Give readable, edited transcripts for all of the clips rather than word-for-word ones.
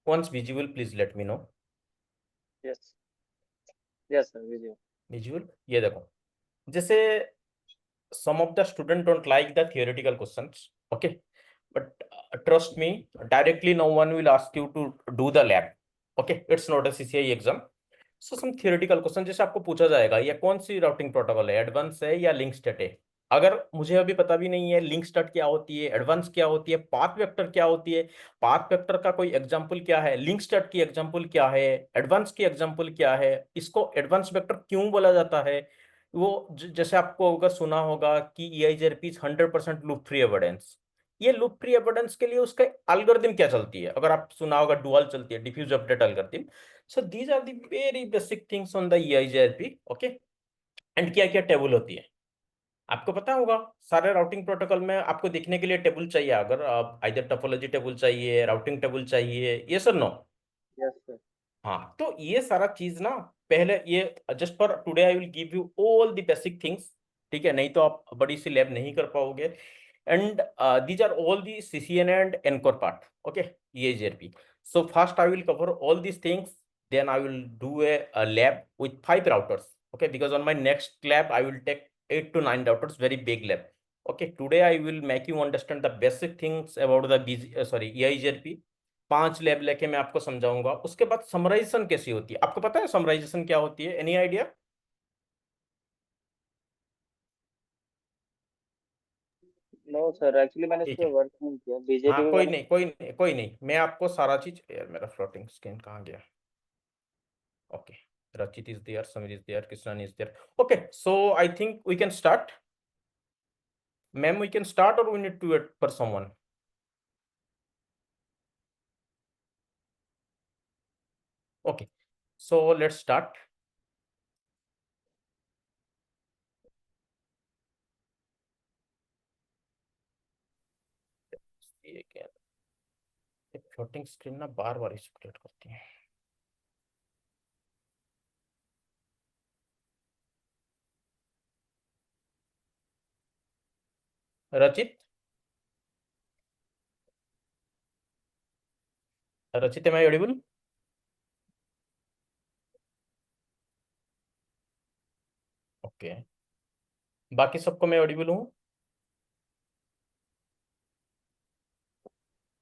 Once visible, please let me know. Yes. Yes, sir. Video. Visual, ये देखो, जैसे some of the student don't like the theoretical questions, okay, but trust me, directly no one will ask you to do the lab, okay, it's not a CCI exam. So some theoretical question जैसे आपको पूछा जाएगा ये कौन सी routing protocol है, advance है या link state है। अगर मुझे अभी पता भी नहीं है लिंक स्टेट क्या होती है, एडवांस क्या होती है, पाथ वेक्टर क्या होती है, पाथ वेक्टर का कोई एग्जांपल क्या है, लिंक स्टेट की एग्जांपल क्या है, एडवांस की एग्जांपल क्या है, इसको एडवांस वेक्टर क्यों बोला जाता है, वो जैसे आपको अगर सुना होगा कि EIGRP is 100% loop free evidence, ये लूप फ्री एविडेंस के लिए उसका एल्गोरिथम क्या चलती है, अगर आप सुना होगा डुअल चलती है, diffuse update algorithm. So these are the very basic things on the EIGRP, okay. And क्या क्या टेबल होती है आपको पता होगा, सारे राउटिंग प्रोटोकॉल में आपको देखने के लिए टेबल चाहिए, अगर आप आइदर टोपोलॉजी टेबल चाहिए, राउटिंग टेबल चाहिए, ये सर नो। Yes, sir. हाँ, तो ये सारा चीज ना पहले ये just for today I will give you all the basic things, ठीक है, नहीं तो आप बड़ी सी लैब नहीं कर पाओगे। And these are all the CCN and ENCOR part, okay, EIGRP। So first I will cover all these things, then I will do a lab with 5 routers, okay, because on my next lab I will take 8 to 9 routers, very big lab, okay। Today I will make you understand the basic things about the EIGRP। 5 lab लेके मैं आपको समझाऊंगा, उसके बाद summarization कैसी होती है, आपको पता है समराइजेशन क्या होती है, any idea? No, sir. Actually, मैंने इस ठीक पे है, वर्क नहीं किया। हाँ बीजेपी में कोई मैंने। नहीं कोई नहीं कोई नहीं, मैं आपको सारा चीज, यार मेरा फ्लोटिंग स्क्रीन कहाँ गया, okay, Rachit is there, Samir is there, Krishnan is there, okay. So I think we can start, ma'am we can start और we need to wait for someone. Okay, so let's start. ये क्या, फ्लोटिंग स्क्रीन ना बार बार issue create करती है। रचित, रचित M I audible? Okay, बाकी सबको मैं ऑडिबल हूँ?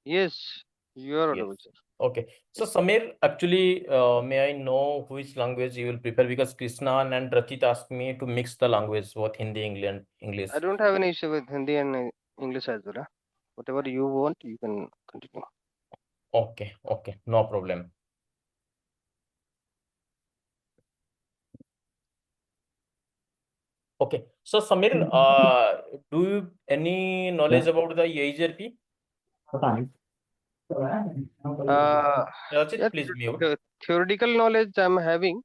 Yes, you are Yes. audible, sir. Okay. So Samir, actually, may I know which language you will prefer? Because Krishna and Rachit asked me to mix the language, both Hindi, English. I don't have any issue with Hindi and English as well. Huh? Whatever you want, you can continue. Okay, okay, no problem. Okay. So Samir, do you any knowledge about the EIGRP? Yeah, Rachit, please mute. theoretical knowledge I'm having,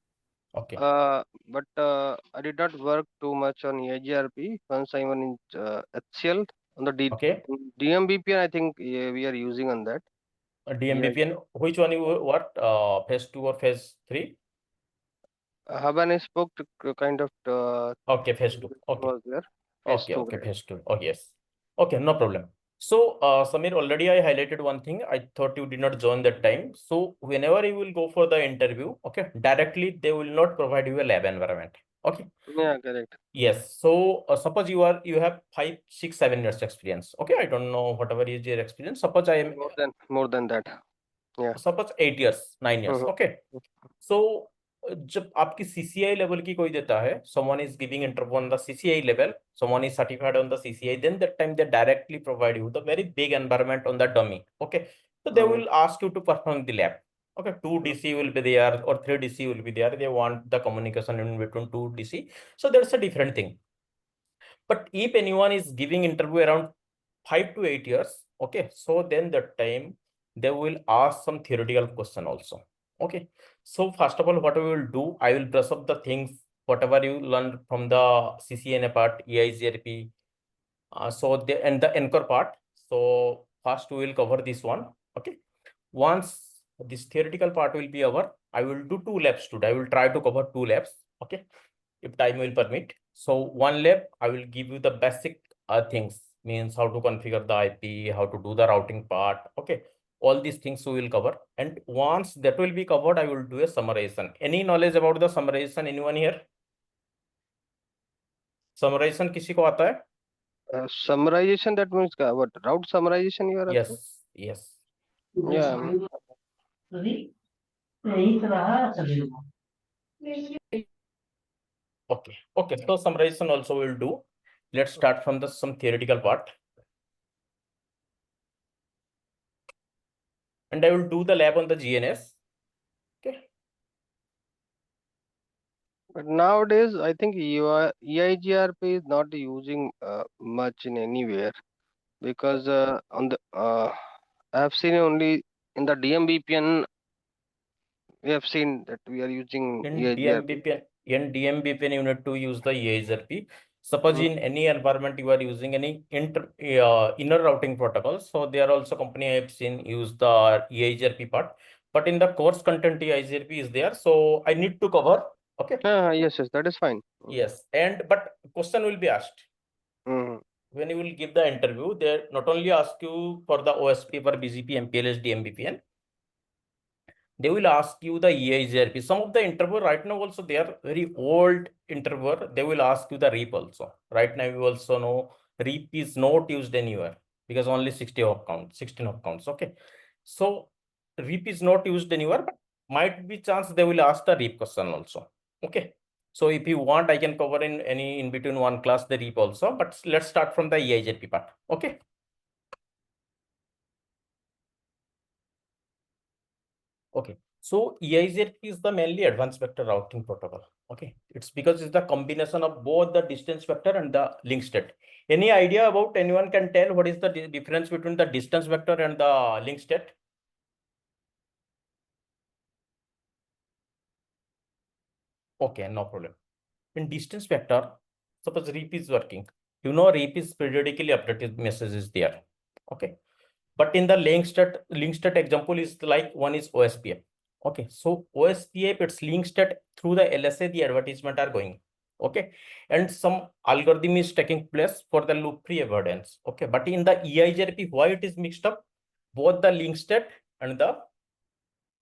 Okay. but I did not work too much on EIGRP. Once I'm on HCL on the Okay. DMBP, I think we are using on that. DMBPN, which one you what? Phase 2 or phase 3? Hub and spoke kind of Okay, phase 2. Okay. was there. Phase Okay, 2, okay, right? phase 2. Oh, yes. Okay, no problem. So, Samir, already I highlighted one thing. I thought you did not join that time. So, whenever you will go for the interview, okay, directly they will not provide you a lab environment. Okay. Yeah, correct. Yes. So, suppose you have 5, 6, 7 years experience. Okay, I don't know whatever is your experience. Suppose I am More than that. Yeah. suppose 8 years, 9 years. Mhm. Okay. So जब आपकी CCI level की कोई देता है, someone is giving interview on the CCI level, someone is certified on the CCI, then that time they directly provide you the very big environment on the dummy. Okay, so they will ask you to perform the lab. Okay, 2 DC will be there or 3 DC will be there. They want the communication in between 2 DC. So that's a different thing. But if anyone is giving interview around 5 to 8 years, okay, so then that time they will ask some theoretical question also. Okay, so first of all, what we will do, I will brush up the things whatever you learned from the CCNA part, EIGRP, so the and the anchor part. So first we will cover this one. Okay, once this theoretical part will be over, I will do 2 labs today. I will try to cover 2 labs. Okay, if time will permit. So one lab, I will give you the basic things, means how to configure the IP, how to do the routing part. Okay, all these things we will cover. And once that will be covered, I will do a summarization. Any knowledge about the summarization? Anyone here? Summarization किसी को आता है? Summarization, that means what? Route summarization you are asking? Yes. Yeah. Okay. So summarization also we'll do. Let's start from some theoretical part. And I will do the lab on the GNS. Okay. But nowadays, I think EIGRP is not using much in anywhere, because on the I have seen only in the DMVPN. We have seen that we are using In EIGRP. DMVPN, you need to use the EIGRP. Suppose in any environment you are using any inner routing protocol, so there are also company I have seen use the EIGRP part. But in the course content, EIGRP is there, so I need to cover. Okay. Yes, that is fine. Yes, but question will be asked. Mhm. When you will give the interview, they not only ask you for the OSP for BGP, MPLS, DMVPN, they will ask you the EIGRP. Some of the interviewer right now also, they are very old interviewer. They will ask you the REAP also. Right now, you also know REAP is not used anywhere because only 16 hop counts. Okay. So REAP is not used anywhere, but might be chance they will ask the REAP question also. Okay. So if you want, I can cover in between one class the REAP also, but let's start from the EIGRP part. Okay. Okay. So EIGRP is the mainly advanced vector routing protocol. Okay. It's because it's the combination of both the distance vector and the link state. Any idea about anyone can tell what is the difference between the distance vector and the link state? Okay, no problem. In distance vector, suppose REAP is working. You know REAP is periodically updated messages there. Okay. But in the link state example is like one is OSPF. Okay, so OSPF, its link state through the LSA, the advertisement are going. Okay, and some algorithm is taking place for the loop-free avoidance. Okay, but in the EIGRP, why it is mixed up? Both the link state and the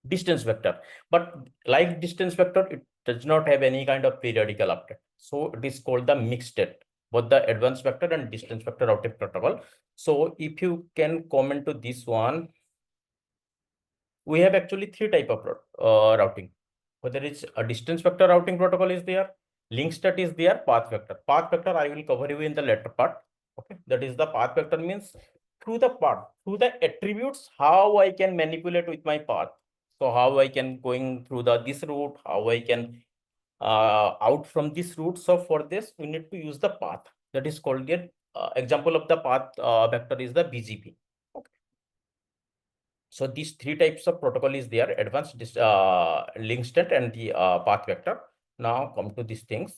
distance vector. But like distance vector, it does not have any kind of periodical update. So it is called the mixed state, both the advanced vector and distance vector routing protocol. So if you can comment to this one, we have actually three type of routing. Whether it's a distance vector routing protocol is there, link state is there, path vector. Path vector I will cover you in the later part. Okay, that is the path vector means through the attributes, how I can manipulate with my path. So how I can going through this route, how I can out from this route. So for this, we need to use the path. That is called the example of the path vector is the BGP. Okay. So these three types of protocol is there: advanced link state and the path vector. Now come to these things.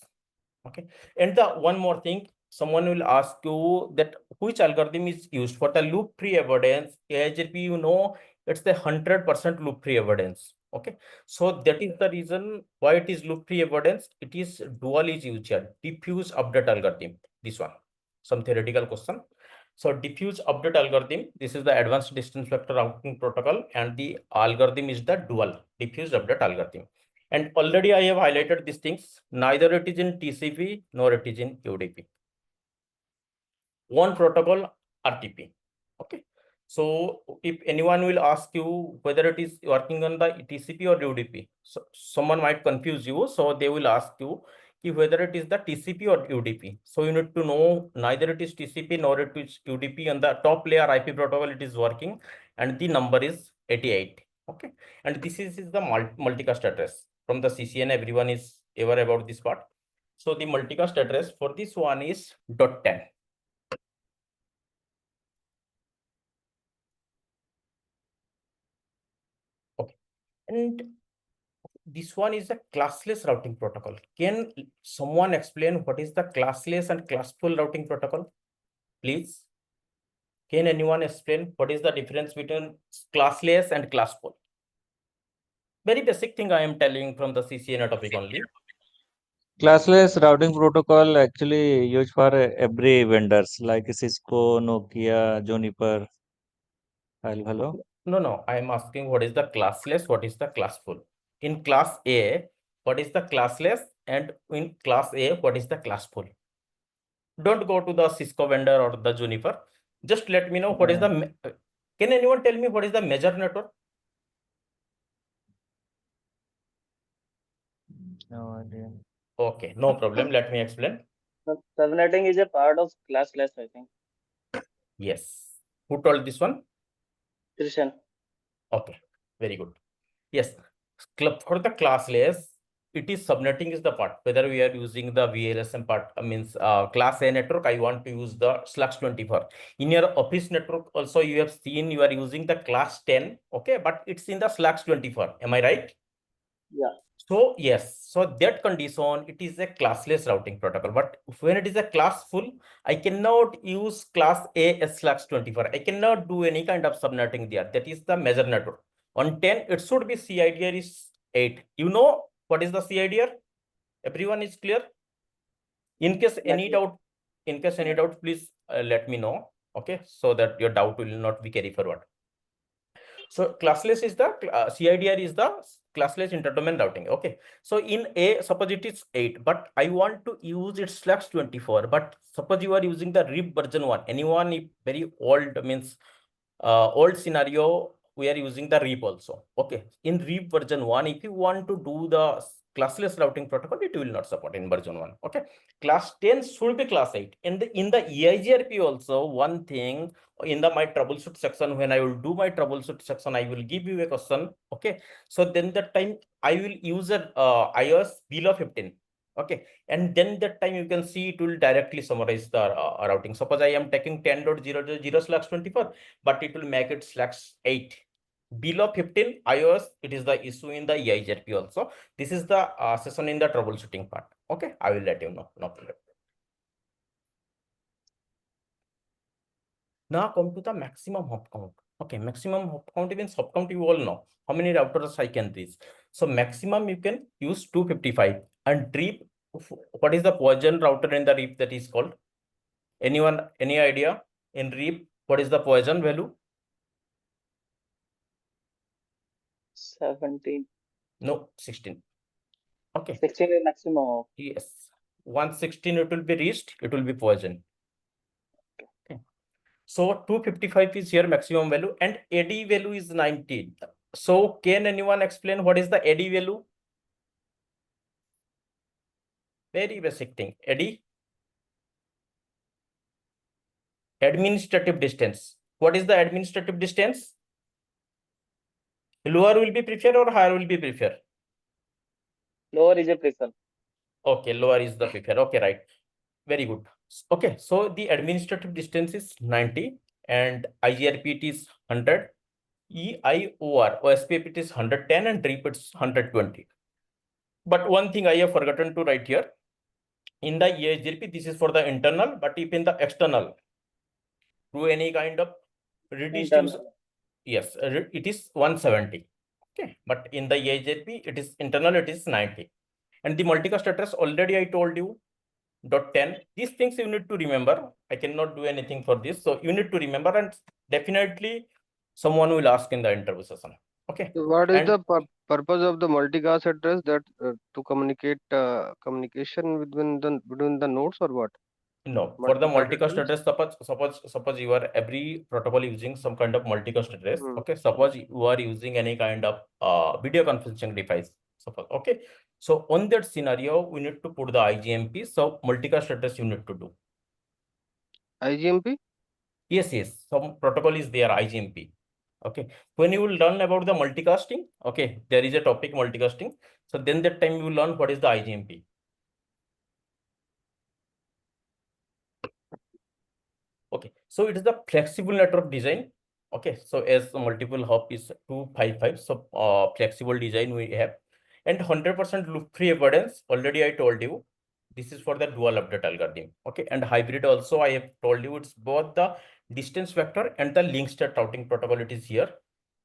Okay. And the one more thing, someone will ask you that which algorithm is used for the loop-free avoidance. AIGRP, you know, it's the 100% loop-free avoidance. Okay. So that is the reason why it is loop-free avoidance. It is dual is used here, diffuse update algorithm. This one, some theoretical question. So diffuse update algorithm, this is the advanced distance vector routing protocol, and the algorithm is the dual diffuse update algorithm. And already I have highlighted these things. Neither it is in TCP nor it is in UDP. One protocol, RTP. Okay. So if anyone will ask you whether it is working on the TCP or UDP, so someone might confuse you. So they will ask you whether it is the TCP or UDP. So you need to know neither it is TCP nor it is UDP. On the top layer IP protocol, it is working, and the number is 88. Okay. And this is the multicast address from the CCN. Everyone is aware about this part. So the multicast address for this one is .10. Okay. And this one is a classless routing protocol. Can someone explain what is the classless and classful routing protocol? Please. Can anyone explain what is the difference between classless and classful? Very basic thing I am telling from the CCNA topic only. Classless routing protocol actually used for every vendors like Cisco, Nokia, Juniper. Hello. No, I am asking what is the classless, what is the classful. In class A, what is the classless, and in class A, what is the classful? Don't go to the Cisco vendor or the Juniper. Just let me know what is the. Can anyone tell me what is the major network? No idea. Okay, no problem. Let me explain. Subnetting is a part of classless, I think. Yes. Who told this one? Krishan. Okay, very good. Yes, for the classless, it is subnetting is the part. Whether we are using the VLSM part, means class A network, I want to use the /24. In your office network, also you have seen you are using the class 10, okay, but it's in the /24. Am I right? Yeah. So yes, so that condition, it is a classless routing protocol. But when it is a class full, I cannot use class A as /24. I cannot do any kind of subnetting there. That is the major network. On 10, it should be CIDR is 8. You know what is the CIDR? Everyone is clear? In case any doubt, please let me know. Okay, so that your doubt will not be carry forward. So classless is the CIDR is the classless interdomain routing. Okay. So in A, suppose it is 8, but I want to use it /24. But suppose you are using the RIP version 1. Anyone if very old means old scenario, we are using the RIP also. Okay. In RIP version 1, if you want to do the classless routing protocol, it will not support in version 1. Okay. Class 10 should be class 8. And in the EIGRP also, one thing in the my troubleshoot section, when I will do my troubleshoot section, I will give you a question. Okay. So then that time I will use a iOS below 15. Okay. And then that time you can see it will directly summarize the routing. Suppose I am taking 10.0.0/24, but it will make it /8. Below 15 iOS, it is the issue in the EIGRP also. This is the session in the troubleshooting part. Okay, I will let you know. No problem. Now come to the maximum hop count. Okay, maximum hop count means hop count you all know. How many routers I can reach? So maximum you can use 255. And RIP, what is the Poison router in the RIP that is called? Anyone, any idea? In RIP, what is the Poison value? 17. No, 16. Okay. 16 is maximum. Yes. 116 it will be reached, it will be Poison. Okay. So 255 is here maximum value and AD value is 19. So can anyone explain what is the AD value? Very basic thing. AD, administrative distance. What is the administrative distance? Lower will be preferred or higher will be preferred? Lower is a prefer. Okay, lower is the preferred. Okay, right. Very good. Okay, so the administrative distance is 90 and IGRP it is 100. EIOR, OSPF it is 110 and RIP it's 120. But one thing I have forgotten to write here. In the EIGRP, this is for the internal, but if in the external, through any kind of redistribution, yes, it is 170. Okay, but in the EIGRP, it is internal, it is 90. And the multicast address, already I told you, .10. These things you need to remember. I cannot do anything for this. So you need to remember, and definitely someone will ask in the interview session. Okay. So what is And the purpose of the multicast address? That to communicate communication between the nodes, or what? no, for the multicast address? address, suppose you are every protocol using some kind of multicast address. Hmm. Okay, suppose you are using any kind of video conferencing device. Suppose, okay. So on that scenario, we need to put the IGMP. So multicast address you need to do. IGMP? Yes. Some protocol is there, IGMP. Okay. When you will learn about the multicasting, okay, there is a topic multicasting. So then that time you will learn what is the IGMP. Okay. So it is the flexible network design. Okay. So as the multiple hop is 255, so flexible design we have, and 100% loop-free avoidance. Already I told you, this is for the dual update algorithm. Okay. And hybrid also I have told you, it's both the distance vector and the link state routing protocol. It is here.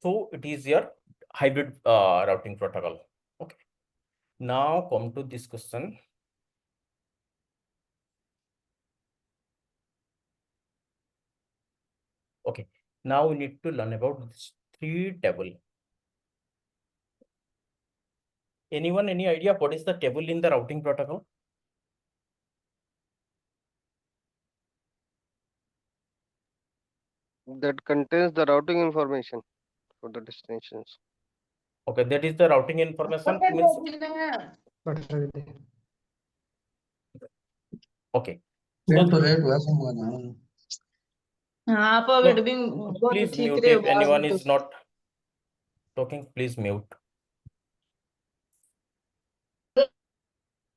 So it is your hybrid routing protocol. Okay. Now come to this question. Okay. Now we need to learn about this three table. Anyone, any idea what is the table in the routing protocol? That contains the routing information for the destinations. Okay, that is the routing information means. Okay. So हाँ no, पर बहुत please ठीक mute रे if anyone is not talking. Please mute. Please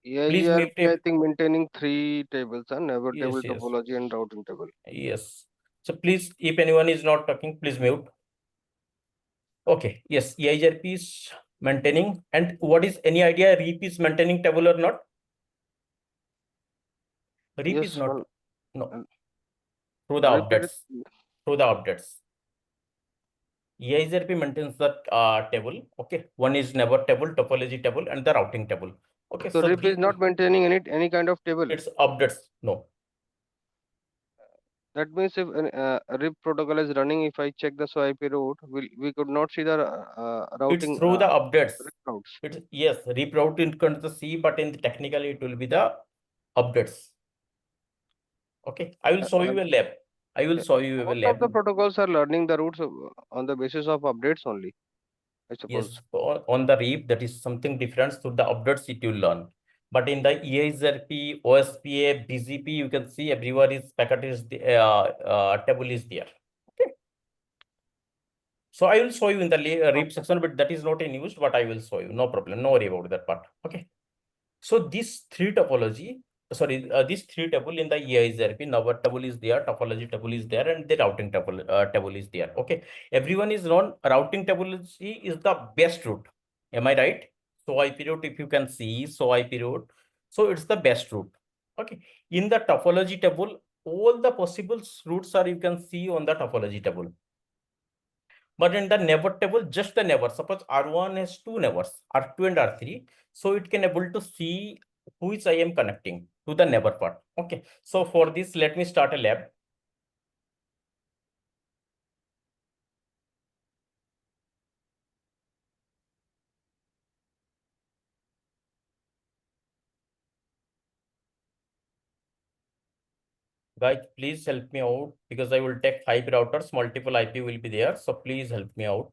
EIGRP, mute if I think maintaining three tables, never yes, table, yes, topology, and routing table. yes. So please, if anyone is not talking, please mute. Okay, yes, EIGRP is maintaining. And what is any idea REAP is maintaining table or not? REAP is Yes, not. one. No. Through the Repeat it. updates. Through the updates. EIGRP maintains the table. Okay, one is never table, topology table, and the routing table. Okay, So so RIP is not maintaining any kind of table. it's updates. No. That means if a RIP protocol is running, if I check the SOIP route, we could not see the routing. It's through the updates. RIP routes. It's yes, REAP route in the C, but in technically it will be the updates. Okay, I will show you a lab. I will show you a Most lab. of the protocols are learning the routes on the basis of updates only, I suppose. Yes, on the REAP, that is something different. So the updates it will learn. But in the EIGRP, OSPA, BGP, you can see everywhere is packet is the table is there. Okay. So I will show you in the REAP section, but that is not in use. But I will show you. No problem. No worry about that part. Okay. So this three topology, sorry, this three table in the EIGRP, number table is there, topology table is there, and the routing table is there. Okay, everyone is known. Routing topology is the best route. Am I right? So IP route, if you can see, so IP route, so it's the best route. Okay, in the topology table, all the possible routes are you can see on the topology table. But in the neighbor table, just the neighbor. Suppose R1 has two neighbors, R2 and R3. So it can able to see which I am connecting to the neighbor part. Okay. So for this, let me start a lab. Guys, please help me out because I will take 5 routers, multiple IP will be there. So please help me out.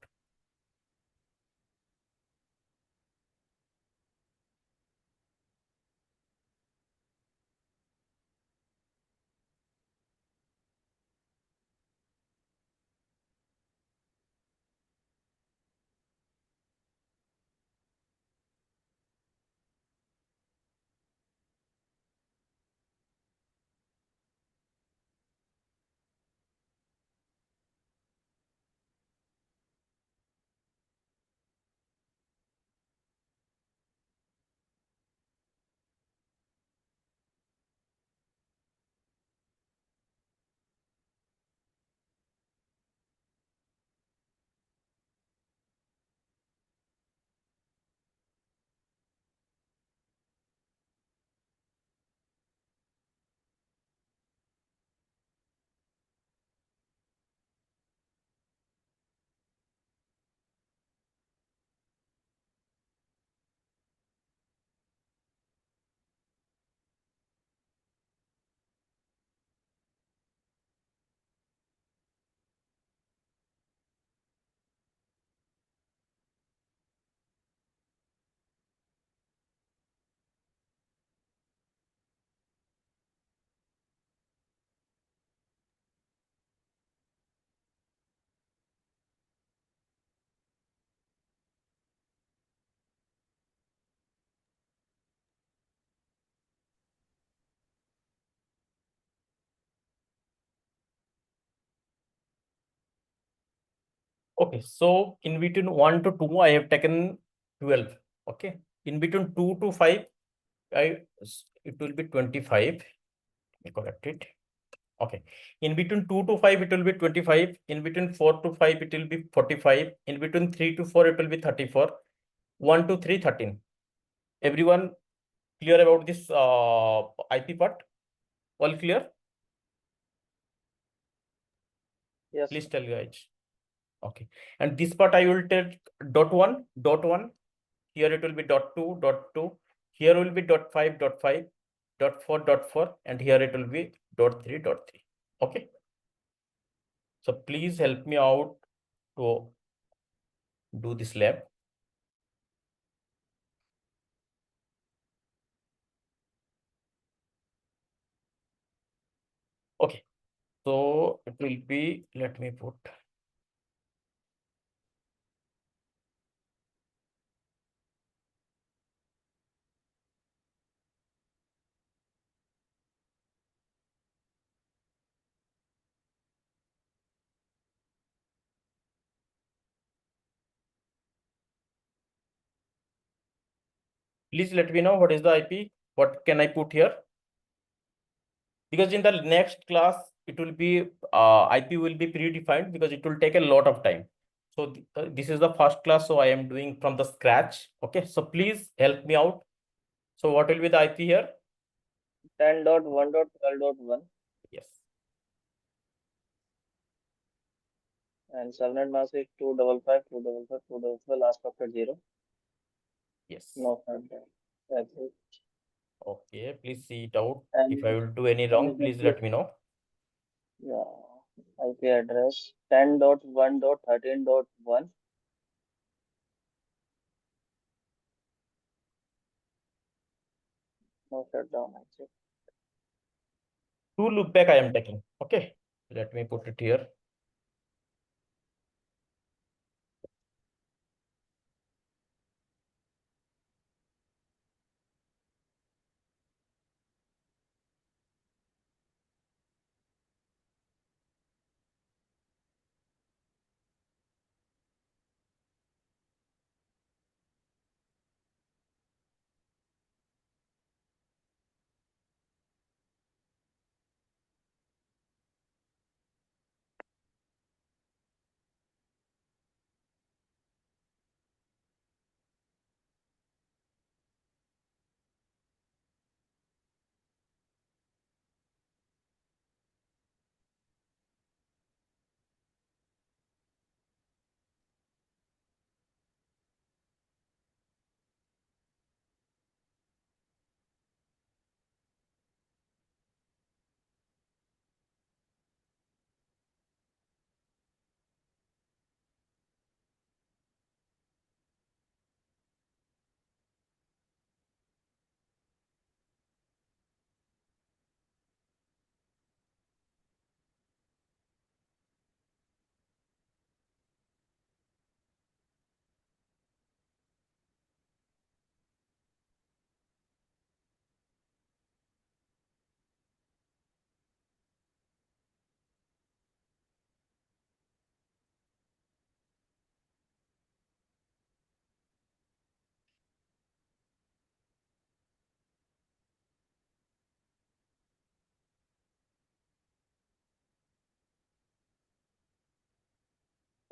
Okay, so in between 1 to 2, I have taken 12. Okay, in between 2 to 5, it will be 25. Let me correct it. Okay, in between 2 to 5, it will be 25. In between 4 to 5, it will be 45. In between 3 to 4, it will be 34. 1 to 3, 13. Everyone clear about this IP part? All clear? Yes. Please tell guys. Okay, and this part I will take dot one, here it will be dot two, here will be dot five, dot 4, and here it will be dot 3. Okay, so please help me out to do this lab. Okay, so it will be, let me put, please let me know what is the IP, what can I put here? Because in the next class, it will be, IP will be predefined because it will take a lot of time. So this is the first class, so I am doing from the scratch. Okay, so please help me out. So what will be the IP here? 10.1.12.1 Yes, and subnet mask is 255, last factor 0. yes. No subnet. That's it. Okay, please see it out. And If I will do any wrong, please let me know. yeah, IP address 10.1.13.1. No shutdown. Actually. 2 loopback I am taking. Okay, let me put it here.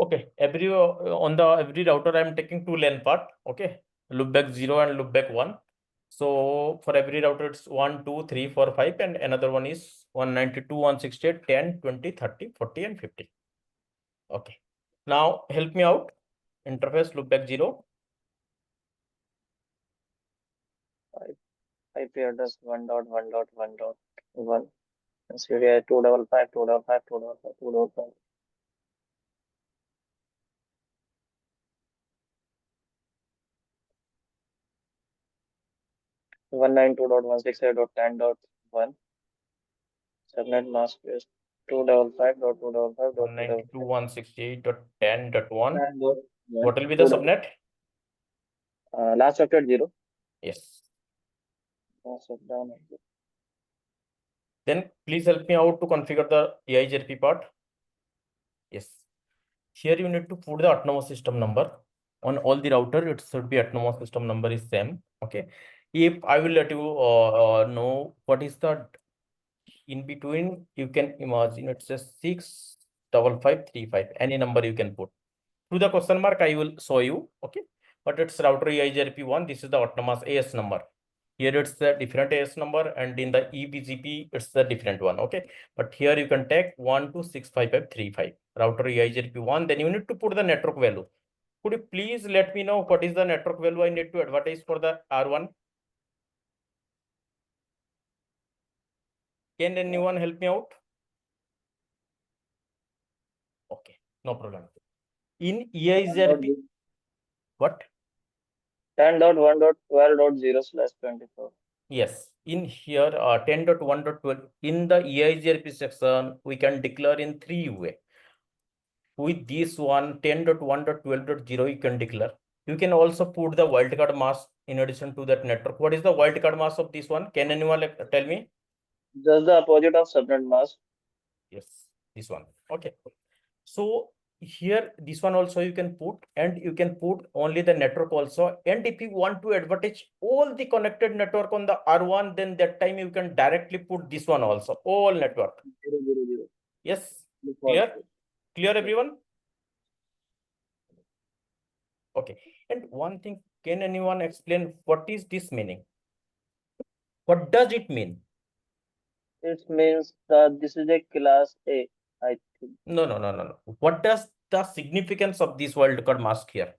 Okay, on the every router I am taking 2 LAN part. Okay, loopback 0 and loopback 1. So for every router it's 1, 2, 3, 4, 5, and another one is 192, 168, 10, 20, 30, 40, and 50. Okay, now help me out. Interface loopback 0. IP address 1.1.1.1. And CDI 255, 255, 255, 255. One 192.168.10.1. Subnet mask is 255.255.255. 192.168.10.1. What will be the subnet? Last factor 0. Yes. Shutdown. Then please help me out to configure the EIGRP part. Yes. Here you need to put the autonomous system number. On all the router, it should be autonomous system number is same. Okay. If I will let you know what is the in between, you can imagine it's just 65535. Any number you can put. To the question mark, I will show you. Okay. But it's router EIGRP1. This is the autonomous AS number. Here it's the different AS number, and in the eBGP it's the different one. Okay, but here you can take 1265535 router EIGRP1. Then you need to put the network value. Could you please let me know what is the network value I need to advertise for the R1? Can anyone help me out? Okay, no problem. In EIGRP, what? 10.1.12.0/24. Yes, in here 10.1.12 in the EIGRP section, we can declare in three way. With this one 10.1.12.0 you can declare. You can also put the wildcard mask in addition to that network. What is the wildcard mask of this one? Can anyone tell me? Just the opposite of subnet mask. Yes, this one. Okay. So here this one also you can put, and you can put only the network also. And if you want to advertise all the connected network on the R1, then that time you can directly put this one also, all network. 000. Yes, Default. clear? Clear everyone? Okay. And one thing, can anyone explain what is this meaning? What does it mean? It means that this is a class A, I think. No. What does the significance of this wildcard mask here?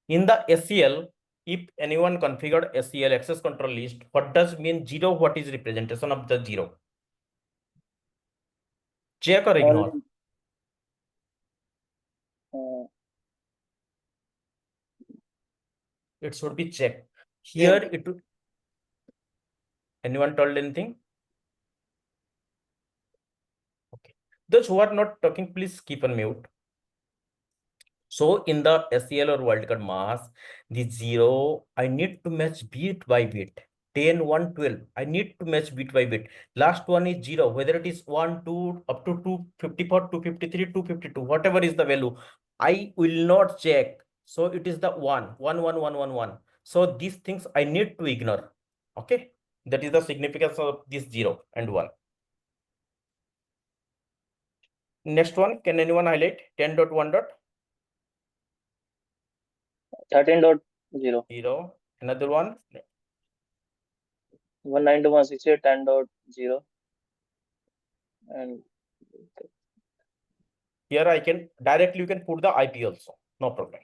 In the SCL, if anyone configured SCL access control list, what does mean 0? What is representation of the 0? Check or ignore? Only, It should be checked. Here it would. Anyone told anything? Okay. Those who are not talking, please keep on mute. So in the SCL or wildcard mask, the 0, I need to match bit by bit. 10, 1, 12. I need to match bit by bit. Last one is 0, whether it is 1, 2, up to 254, 253, 252, whatever is the value, I will not check. So it is the 1, 1, 1, 1, 1, 1. So these things I need to ignore. Okay. That is the significance of this 0 and 1. Next one, can anyone highlight 10.1. 13.0. 0. Another one. 192.168.10.0. And here I can directly, you can put the IP also, no problem.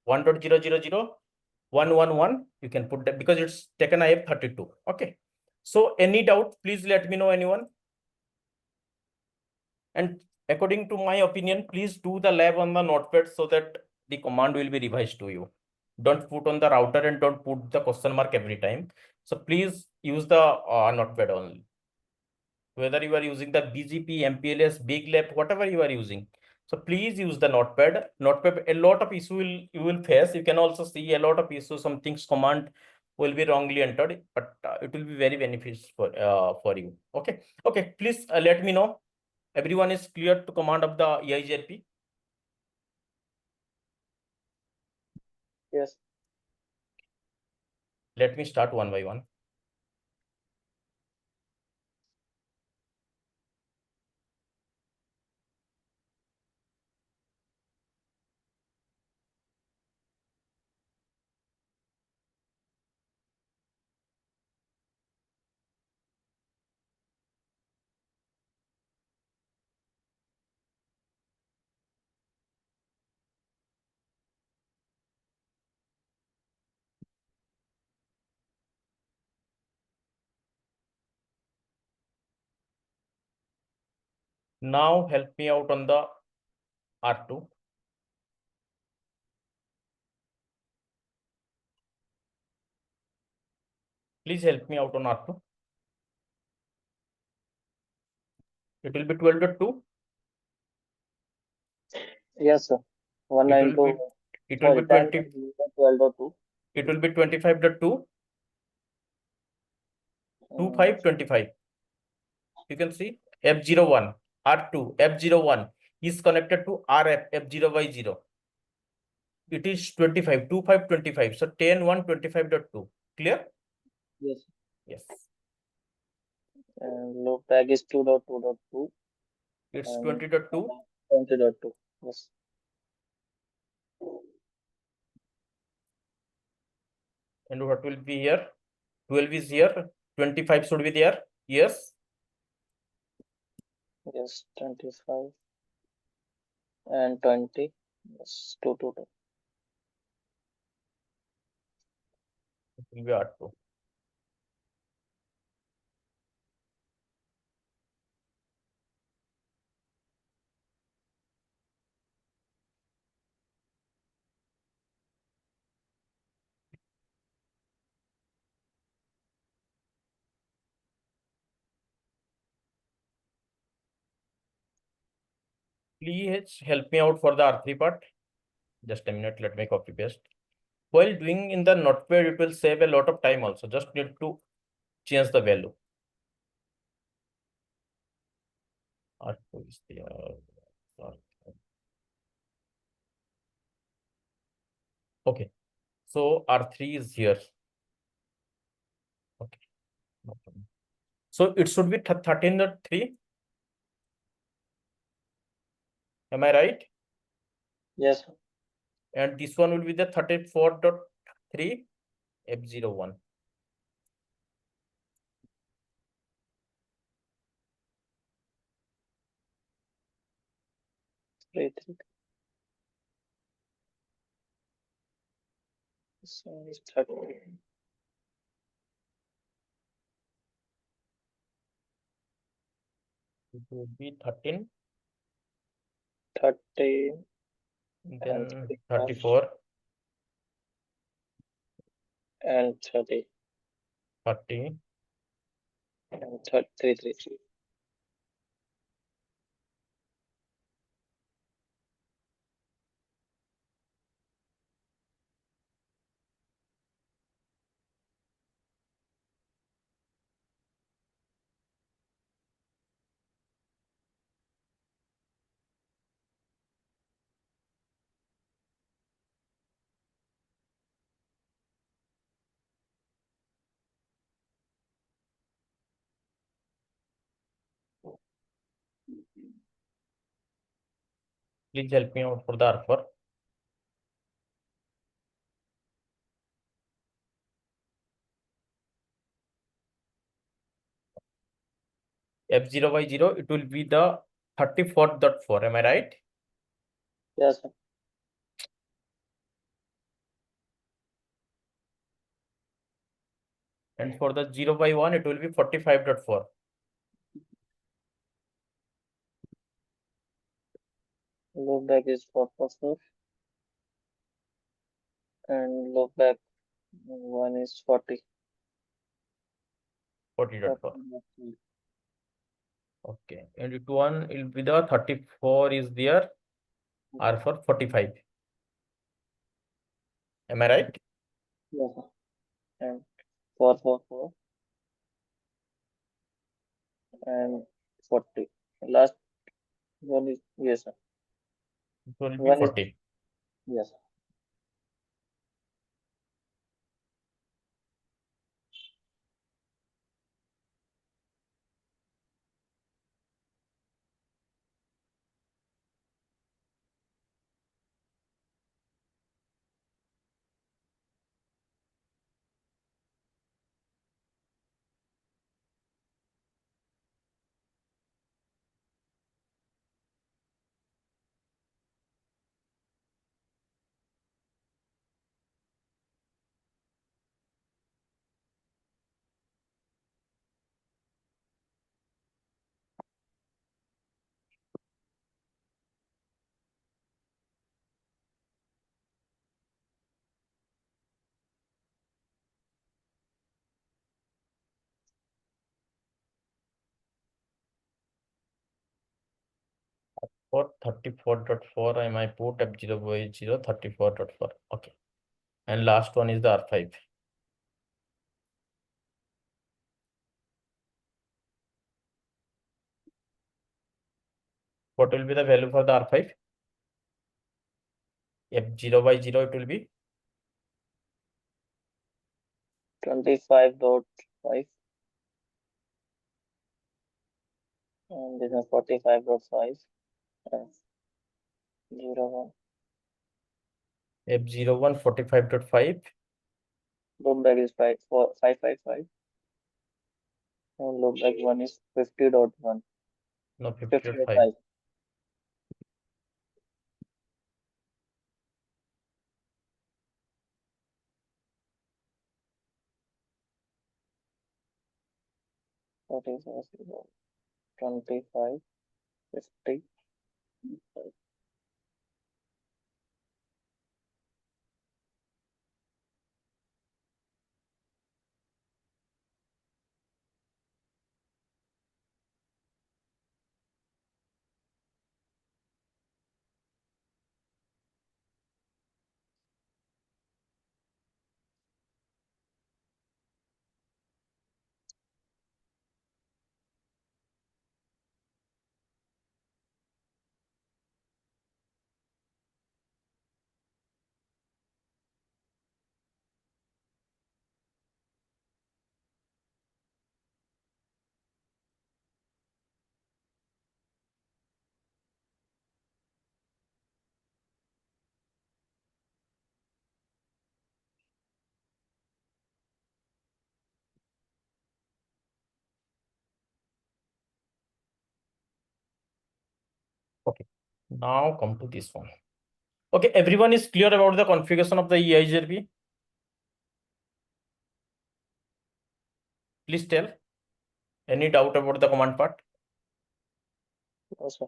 1.0.0.0.1.1.1, you can put that because it's taken IF32. Okay. So any doubt, please let me know, anyone. And according to my opinion, please do the lab on the notepad so that the command will be revised to you. Don't put on the router and don't put the question mark every time. So please use the notepad only. Whether you are using the BGP, MPLS, Big Lab, whatever you are using. So please use the notepad. Notepad, a lot of issue you will face. You can also see a lot of issues. Some things command will be wrongly entered, but it will be very beneficial for you. Okay. Okay. Please let me know. Everyone is clear to command of the EIGRP. yes. Let me start one by one. Now help me out on the R2. Please help me out on R2. It will be 12.2. Yes, sir. It will be 20. 12.2. It will be 25.2. 2525. You can see F01, R2, F01 is connected to RF, F0Y0. It is 25, 2525. So 10, 1, 25.2. Clear? Yes. Yes. And loop tag is 2.2.2. It's And 20.2. 20.2. Yes. And what will be here? 12 is here, 25 should be there. Yes. Yes, 25 and 20. Yes, 2, 2, 2. It will be R2. Please help me out for the R3 part. Just a minute, let me copy paste. While doing in the notepad, it will save a lot of time also. Just need to change the value. R2 is there. Okay, so R3 is here. Okay, no problem. So it should be 13.3. Am I right? Yes, sir. And this one will be the 34.3 F01. Three, 3. This one is 30. It will be 13, 30 then and 34, and 30 30. and 3, 3, 3. Please help me out for the R4. F0 by 0, it will be the 34.4. Am I right? Yes, sir. And for the 0 by 1, it will be 45.4. Loop back is 4, 4, 4. And loop back 1 is 40. 40.4. Okay. And it one will be the 34 is there. R for 45. Am I right? Yes, sir. And 4, 4, 4. And 40. Last one is, yes, sir. It will be One is, 40. yes, sir. For 34.4, I might put F0 by 0, 34.4. Okay. And last one is the R5. What will be the value for the R5? F0 by 0, it will be 25.5. And this is 45.5. And 0, 1. F01 45.5. Loop back is 555. And loop back 1 is 50.1. No, 50.5. 50.5. That is 25, 50. Okay, now come to this one. Okay, everyone is clear about the configuration of the EIGRP? Please tell. Any doubt about the command part? No, sir.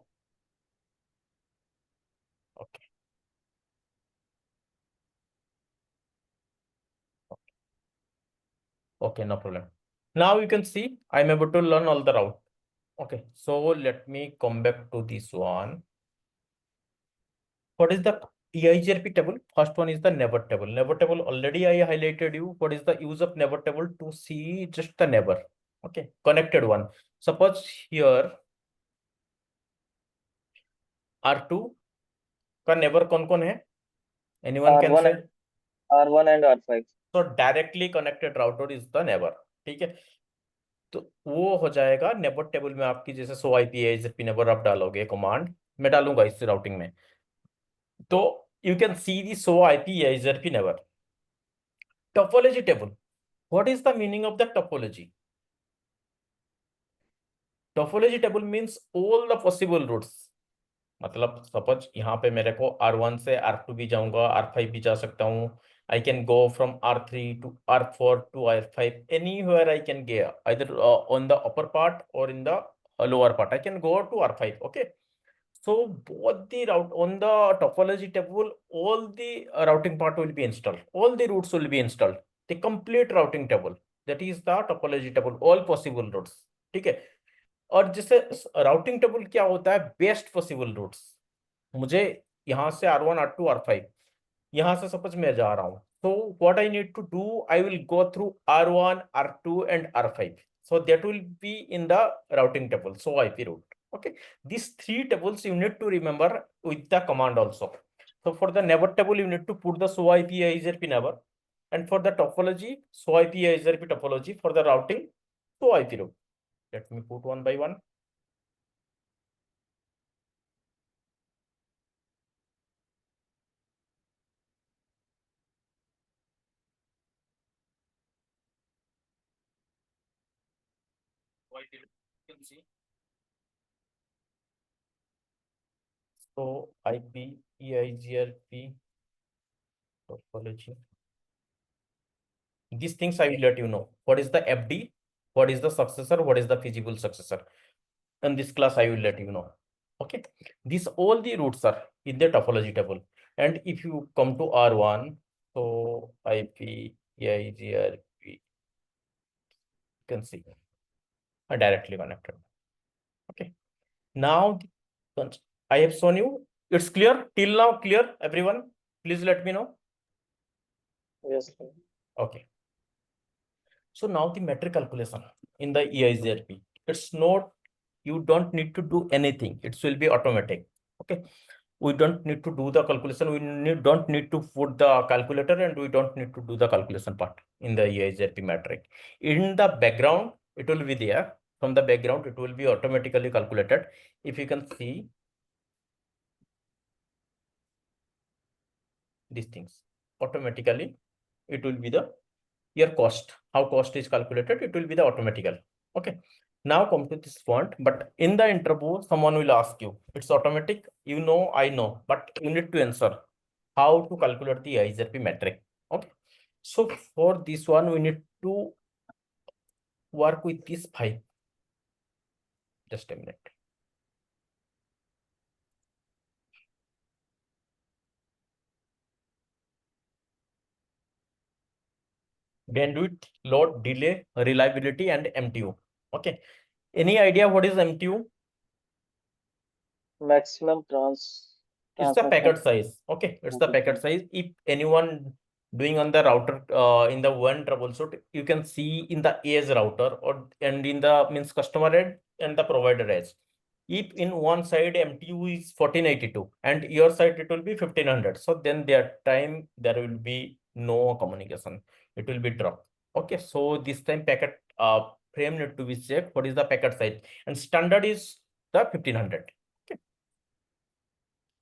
Okay. Okay, no problem. Now you can see I'm able to learn all the route. Okay, so let me come back to this one. What is the EIGRP table? First one is the neighbor table. Neighbor table already I highlighted you. What is the use of neighbor table? To see just the neighbor. Okay, connected one. Suppose here R2 का neighbor कौन-कौन है? Anyone can say? R1 and R5. तो directly connected router is the neighbour. ठीक है, तो वो हो जाएगा नेबर टेबल में आपकी जैसे सो आईपी एएसपी नेबर आप डालोगे कमांड, मैं डालूंगा इस राउटिंग में, तो you can see the show IP ASP neighbour. Topology table, what is the meaning of the topology? Topology table means all the possible routes. मतलब सपोज यहाँ पे मेरे को R1 से R2 भी जाऊंगा, R5 भी जा सकता हूँ. I can go from R3 to R4 to R5. Anywhere I can go, either on the upper part or in the lower part. I can go to R5. Okay. So both the route on the topology table, all the routing part will be installed. All the routes will be installed. The complete routing table. That is the topology table. All possible routes. ठीक है. और जैसे routing table क्या होता है? Best possible routes. मुझे यहाँ से R1 R2 R5, यहाँ से सपोज मैं जा रहा हूँ, so what I need to do, I will go through R1 R2 and R5, so that will be in the routing table, so IP route. Okay, these three tables you need to remember with the command also. So for the neighbor table you need to put the so IP ISRP neighbor, and for the topology so IP ISRP topology, for the routing so IP route. Let me put one by one. You can see. So IP EIGRP topology. These things I will let you know. What is the FD? What is the successor? What is the feasible successor? In this class, I will let you know. Okay. These all the roots are in the topology table. And if you come to R1, so IP EIGRP, you can see are directly connected. Okay. Now I have shown you. It's clear till now. Clear, everyone? Please let me know. Yes, sir. Okay. So now the metric calculation in the EIGRP, it's not, you don't need to do anything. It will be automatic. Okay. We don't need to do the calculation. We don't need to put the calculator, and we don't need to do the calculation part in the EIGRP metric. In the background, it will be there. From the background, it will be automatically calculated. If you can see these things, automatically, it will be the your cost. How cost is calculated, it will be the automatical. Okay. Now come to this point, but in the interview, someone will ask you, it's automatic, you know, I know, but you need to answer how to calculate the ISRP metric. Okay. So for this one, we need to work with this 5. Just a minute. Bandwidth, load, delay, reliability, and MTU. Okay. Any idea what is MTU? Maximum It's the transmission. packet size. Okay, it's the packet size. If anyone doing on the router in the one troubleshoot, you can see in the edge router or and in the means customer edge and the provider edge. If in one side MTU is 1482 and your side it will be 1500, so then their time there will be no communication. It will be dropped. Okay, so this time packet frame need to be checked. What is the packet size? And standard is the 1500.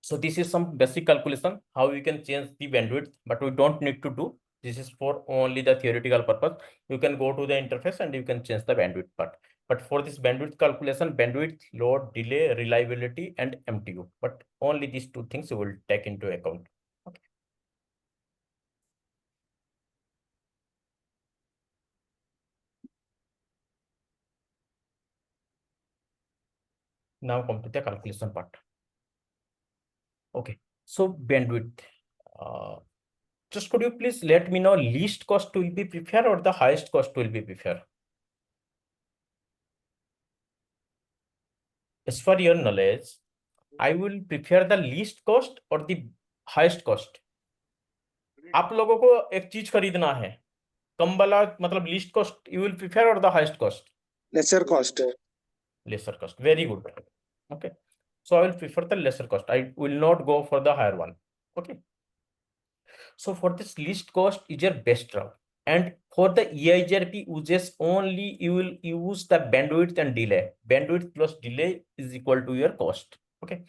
So this is some basic calculation, how you can change the bandwidth, but we don't need to do. This is for only the theoretical purpose. You can go to the interface and you can change the bandwidth part. But for this bandwidth calculation, bandwidth, load, delay, reliability, and MTU. But only these 2 things you will take into account. Okay. Now come to the calculation part. Okay. So bandwidth. Just could you please let me know least cost will be preferred or the highest cost will be preferred? As for your knowledge, I will prefer the least cost or the highest cost. आप लोगों को एक चीज खरीदना है, कम वाला मतलब least cost you will prefer or the highest cost? Lesser cost. Lesser cost. Very good. Okay. So I will prefer the lesser cost. I will not go for the higher one. Okay. So for this least cost is your best route. And for the EIGRP uses only you will use the bandwidth and delay. Bandwidth plus delay is equal to your cost. Okay.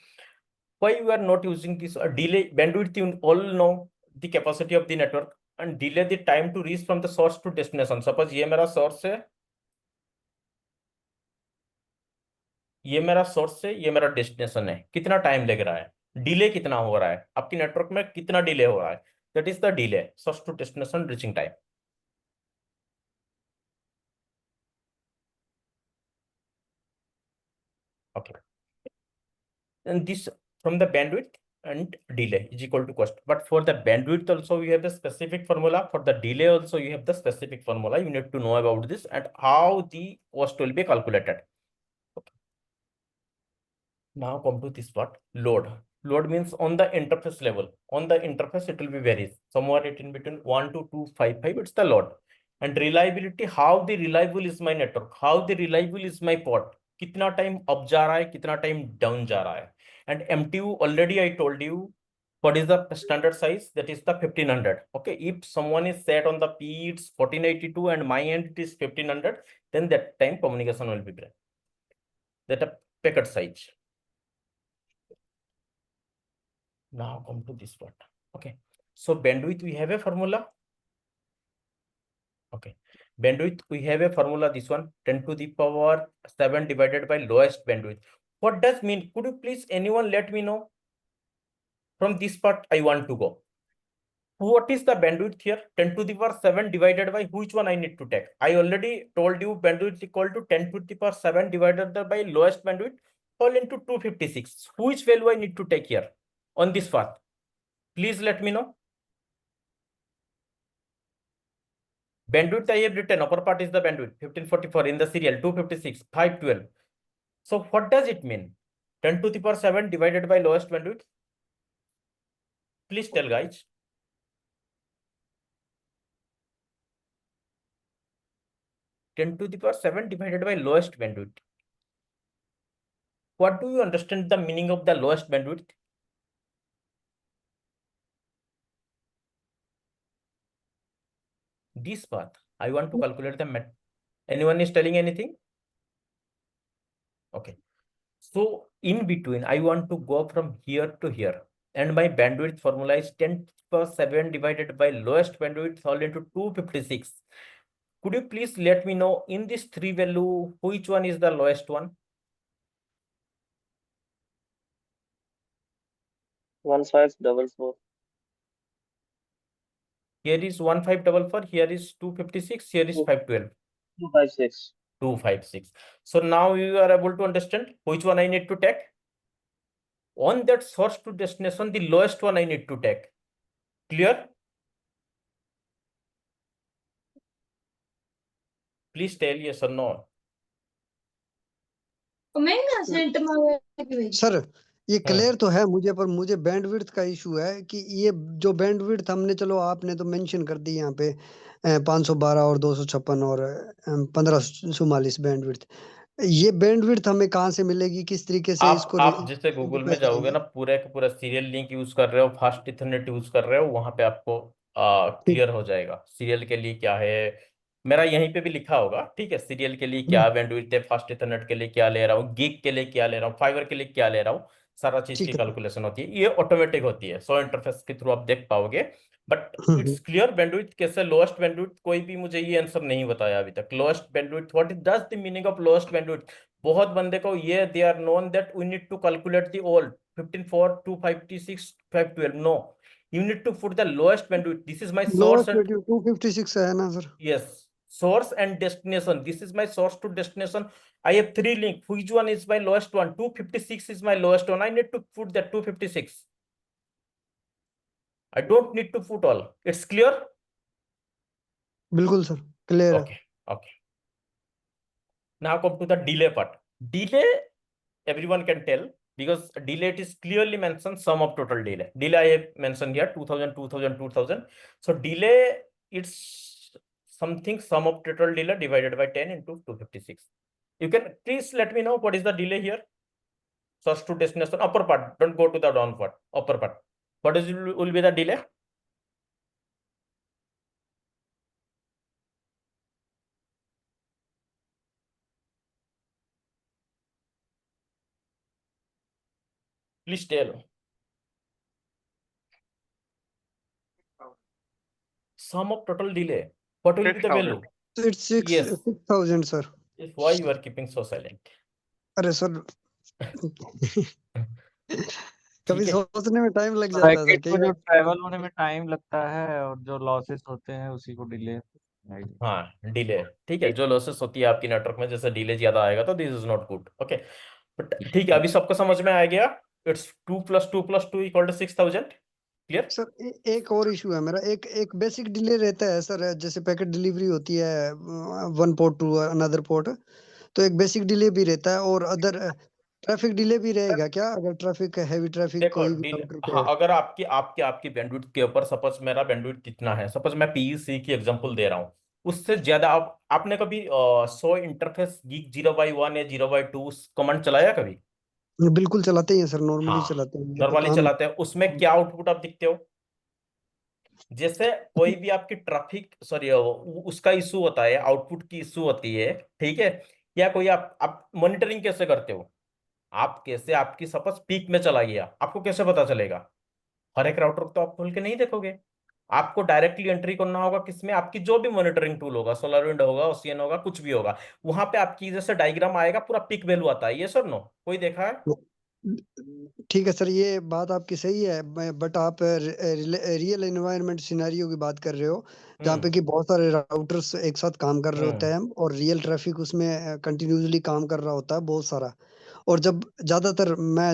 Why you are not using this delay? Bandwidth, you all know the capacity of the network, and delay the time to reach from the source to destination. Suppose ये मेरा source है, ये मेरा source है, ये मेरा destination है. कितना time लग रहा है? Delay कितना हो रहा है? आपकी network में कितना delay हो रहा है? That is the delay, source to destination reaching time. Okay. And this from the bandwidth and delay is equal to cost. But for the bandwidth also you have the specific formula. For the delay also you have the specific formula. You need to know about this and how the cost will be calculated. Okay. Now come to this part, load. Load means on the interface level. On the interface it will be varies. Somewhere it in between 1 to 255, it's the load. And reliability, how the reliable is my network, how the reliable is my port. कितना time up जा रहा है, कितना time down जा रहा है. And MTU already I told you what is the standard size, that is the 1500. Okay, if someone is set on the P it's 1482 and my end it is 1500, then that time communication will be break. That a packet size. Now come to this part. Okay, so bandwidth we have a formula. Okay, bandwidth we have a formula, this one 10 to the power 7 divided by lowest bandwidth. What does mean? Could you please anyone let me know? From this part I want to go. What is the bandwidth here? 10 to the power 7 divided by which one I need to take? I already told you bandwidth equal to 10 to the power 7 divided by lowest bandwidth all into 256. Which value I need to take here on this path? Please let me know. Bandwidth I have written, upper part is the bandwidth, 1544 in the serial, 256, 512. So what does it mean? 10 to the power 7 divided by lowest bandwidth? Please tell guys. 10 to the power 7 divided by lowest bandwidth. What do you understand the meaning of the lowest bandwidth? This path, I want to calculate the met. Anyone is telling anything? Okay. So in between, I want to go from here to here. and my bandwidth formula is 10^7 divided by lowest bandwidth all into 256. Could you please let me know in this three value which one is the lowest one? 1544. Here is 1544, here is 256, here is 512. 256. 256. So now you are able to understand which one I need to take. On that source to destination, the lowest one I need to take. Clear? Please tell yes or no. Sir ये clear तो है मुझे, पर मुझे bandwidth का issue है कि ये जो बैंडविड्थ हमने, चलो आपने तो मेंशन कर दी यहाँ पे 512 और 256 और 1544 बैंडविड्थ। ये बैंडविड्थ हमें कहाँ से मिलेगी, किस तरीके से इसको आप जैसे गूगल में जाओगे ना, पूरा का पूरा सीरियल लिंक यूज कर रहे हो, फास्ट इथरनेट यूज कर रहे हो, वहां पे आपको क्लियर हो जाएगा सीरियल के लिए क्या है। मेरा यहीं पे भी लिखा होगा, ठीक है, सीरियल के लिए क्या बैंडविड्थ है, फास्ट इथरनेट के लिए क्या ले रहा हूँ, गीग के लिए क्या ले रहा हूँ, फाइबर के लिए क्या ले रहा हूँ, सारा चीज की ठीक है। कैलकुलेशन होती है। ये ऑटोमेटिक होती है, सो इंटरफेस के थ्रू आप देख पाओगे। बट इट्स क्लियर बैंडविड्थ कैसे, लोएस्ट बैंडविड्थ कोई भी मुझे ये आंसर नहीं बताया अभी तक। Lowest bandwidth, what is does the meaning of lowest bandwidth? बहुत बंदे को ये they are known that we need to calculate the old 15.4 256 512। No, you need to put the lowest bandwidth. This is my source and 256 है ना sir? yes, source and destination. This is my source to destination. I have three link. Which one is my lowest one? 256 is my lowest one. I need to put that 256. I don't need to put all. It's clear? बिल्कुल sir, clear है। Okay, okay. Now come to the delay part. Delay, everyone can tell, because delay it is clearly mentioned sum of total delay. Delay I have mentioned here 2000, 2000, 2000. So delay, it's something sum of total delay divided by 10 into 256. You can please let me know what is the delay here? Source to destination, upper part, don't go to the down part, upper part. What is will be the delay? Please tell. Sum of total delay. What will be the value? It's 6,000 sir. Yes, why you are keeping so silent? अरे sir कभी ठीक है। सोचने में time लग जाता है sir, packet कई को जो बार। ट्रैवल होने में टाइम लगता है और जो लॉसेस होते हैं उसी को डिले। हाँ, डिले, ठीक है, जो लॉसेस होती है आपकी नेटवर्क में, जैसे डिले ज्यादा आएगा तो this is not good. Okay, but ठीक है, अभी सबको समझ में आ गया। इट्स 2 + 2 + 2 = 6000। क्लियर? सर एक और इशू है मेरा, एक बेसिक डिले रहता है सर, जैसे पैकेट डिलीवरी होती है one port to another port, तो एक बेसिक डिले भी रहता है, और अदर ट्रैफिक डिले भी रहेगा क्या, अगर ट्रैफिक हैवी ट्रैफिक देखो कोई भी डिले, राउटर पे हाँ, है? अगर आपकी बैंडविड्थ के ऊपर, सपोज मेरा बैंडविड्थ कितना है, सपोज मैं पीयूसी की एग्जांपल दे रहा हूँ, उससे ज्यादा आपने कभी 100 इंटरफेस गीक 0/1 या 0/2 कमांड चलाया कभी? बिल्कुल चलाते ही हैं सर, नॉर्मली हाँ, चलाते हैं, ये तो नॉर्मली काम। चलाते हैं। उसमें क्या आउटपुट आप दिखते हो? जैसे कोई भी आपकी ट्रैफिक, सॉरी, उसका इशू होता है, आउटपुट की इशू होती है, ठीक है, या कोई आप मॉनिटरिंग कैसे करते हो? आप कैसे, आपकी सपोज पीक में चला गया, आपको कैसे पता चलेगा? हर एक राउटर तो आप खोल के नहीं देखोगे, आपको डायरेक्टली एंट्री करना होगा किसमें, आपकी जो भी मॉनिटरिंग टूल होगा, सोलारविंड होगा, ओसियन होगा, कुछ भी होगा, वहां पे आपकी जैसे डायग्राम आएगा, पूरा पीक वैल्यू आता है। ये सर नो, कोई देखा है? ठीक है सर, ये बात आपकी सही है, बट आप रियल एनवायरनमेंट सिनेरियो की बात कर रहे हो, जहाँ पे कि बहुत सारे राउटर्स एक साथ काम कर रहे होते हैं, और रियल ट्रैफिक उसमें कंटिन्यूसली काम कर रहा होता है बहुत सारा। और जब ज्यादातर मैं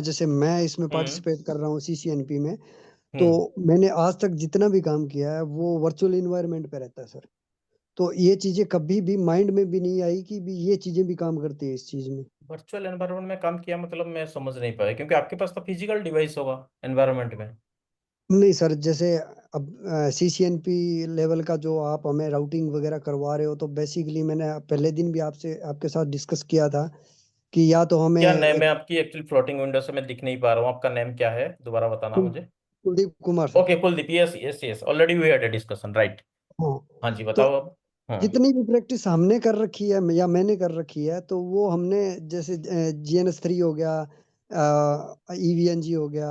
इसमें पार्टिसिपेट कर रहा हूँ सीसीएनपी में, तो मैंने आज तक जितना भी काम किया है वो वर्चुअल इन्वायरमेंट पे रहता है सर। तो ये चीजें कभी भी माइंड में भी नहीं आई कि भी ये चीजें भी काम करती है इस चीज में। वर्चुअल एनवायरनमेंट में काम किया मतलब मैं समझ नहीं पाया, क्योंकि आपके पास तो फिजिकल डिवाइस होगा एनवायरनमेंट में। नहीं सर, जैसे अब सीसीएनपी लेवल का जो आप हमें राउटिंग वगैरह करवा रहे हो, तो बेसिकली मैंने पहले दिन भी आपके साथ डिस्कस किया था कि या तो हमें क्या नेम है आपकी? एक्चुअली फ्लोटिंग विंडो से मैं दिख नहीं पा रहा हूँ, आपका नेम क्या है, दोबारा बताना मुझे। Kuldeep Kumar sir. Okay, Kuldeep, yes yes yes, already we had a discussion, right. हाँ, हाँ जी, तो बताओ अब। जितनी भी प्रैक्टिस हमने कर रखी है या मैंने कर रखी है, तो वो हमने जैसे GNS3 हो गया, EVNG हो गया,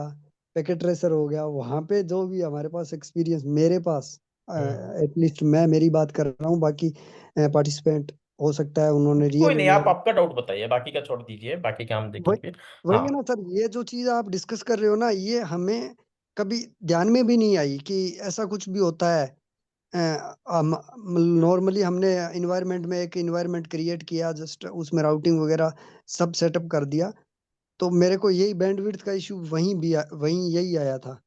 पैकेट ट्रेसर हो गया, वहां पे जो भी हमारे पास एक्सपीरियंस, मेरे पास हम्म। एटलीस्ट मैं मेरी बात कर रहा हूँ, बाकी पार्टिसिपेंट हो सकता है उन्होंने कोई रियल नहीं, आप इन्वायरमेंट। आपका डाउट बताइए, बाकी का छोड़ दीजिए, बाकी का हम देखेंगे वही फिर। वही हाँ। है ना सर, ये जो चीज आप डिस्कस कर रहे हो ना, ये हमें कभी ध्यान में भी नहीं आई कि ऐसा कुछ भी होता है। नॉर्मली हमने इन्वायरमेंट में एक इन्वायरमेंट क्रिएट किया, जस्ट उसमें राउटिंग वगैरह सब सेटअप कर दिया। तो मेरे को यही बैंडविड्थ का इशू वहीं यही आया था।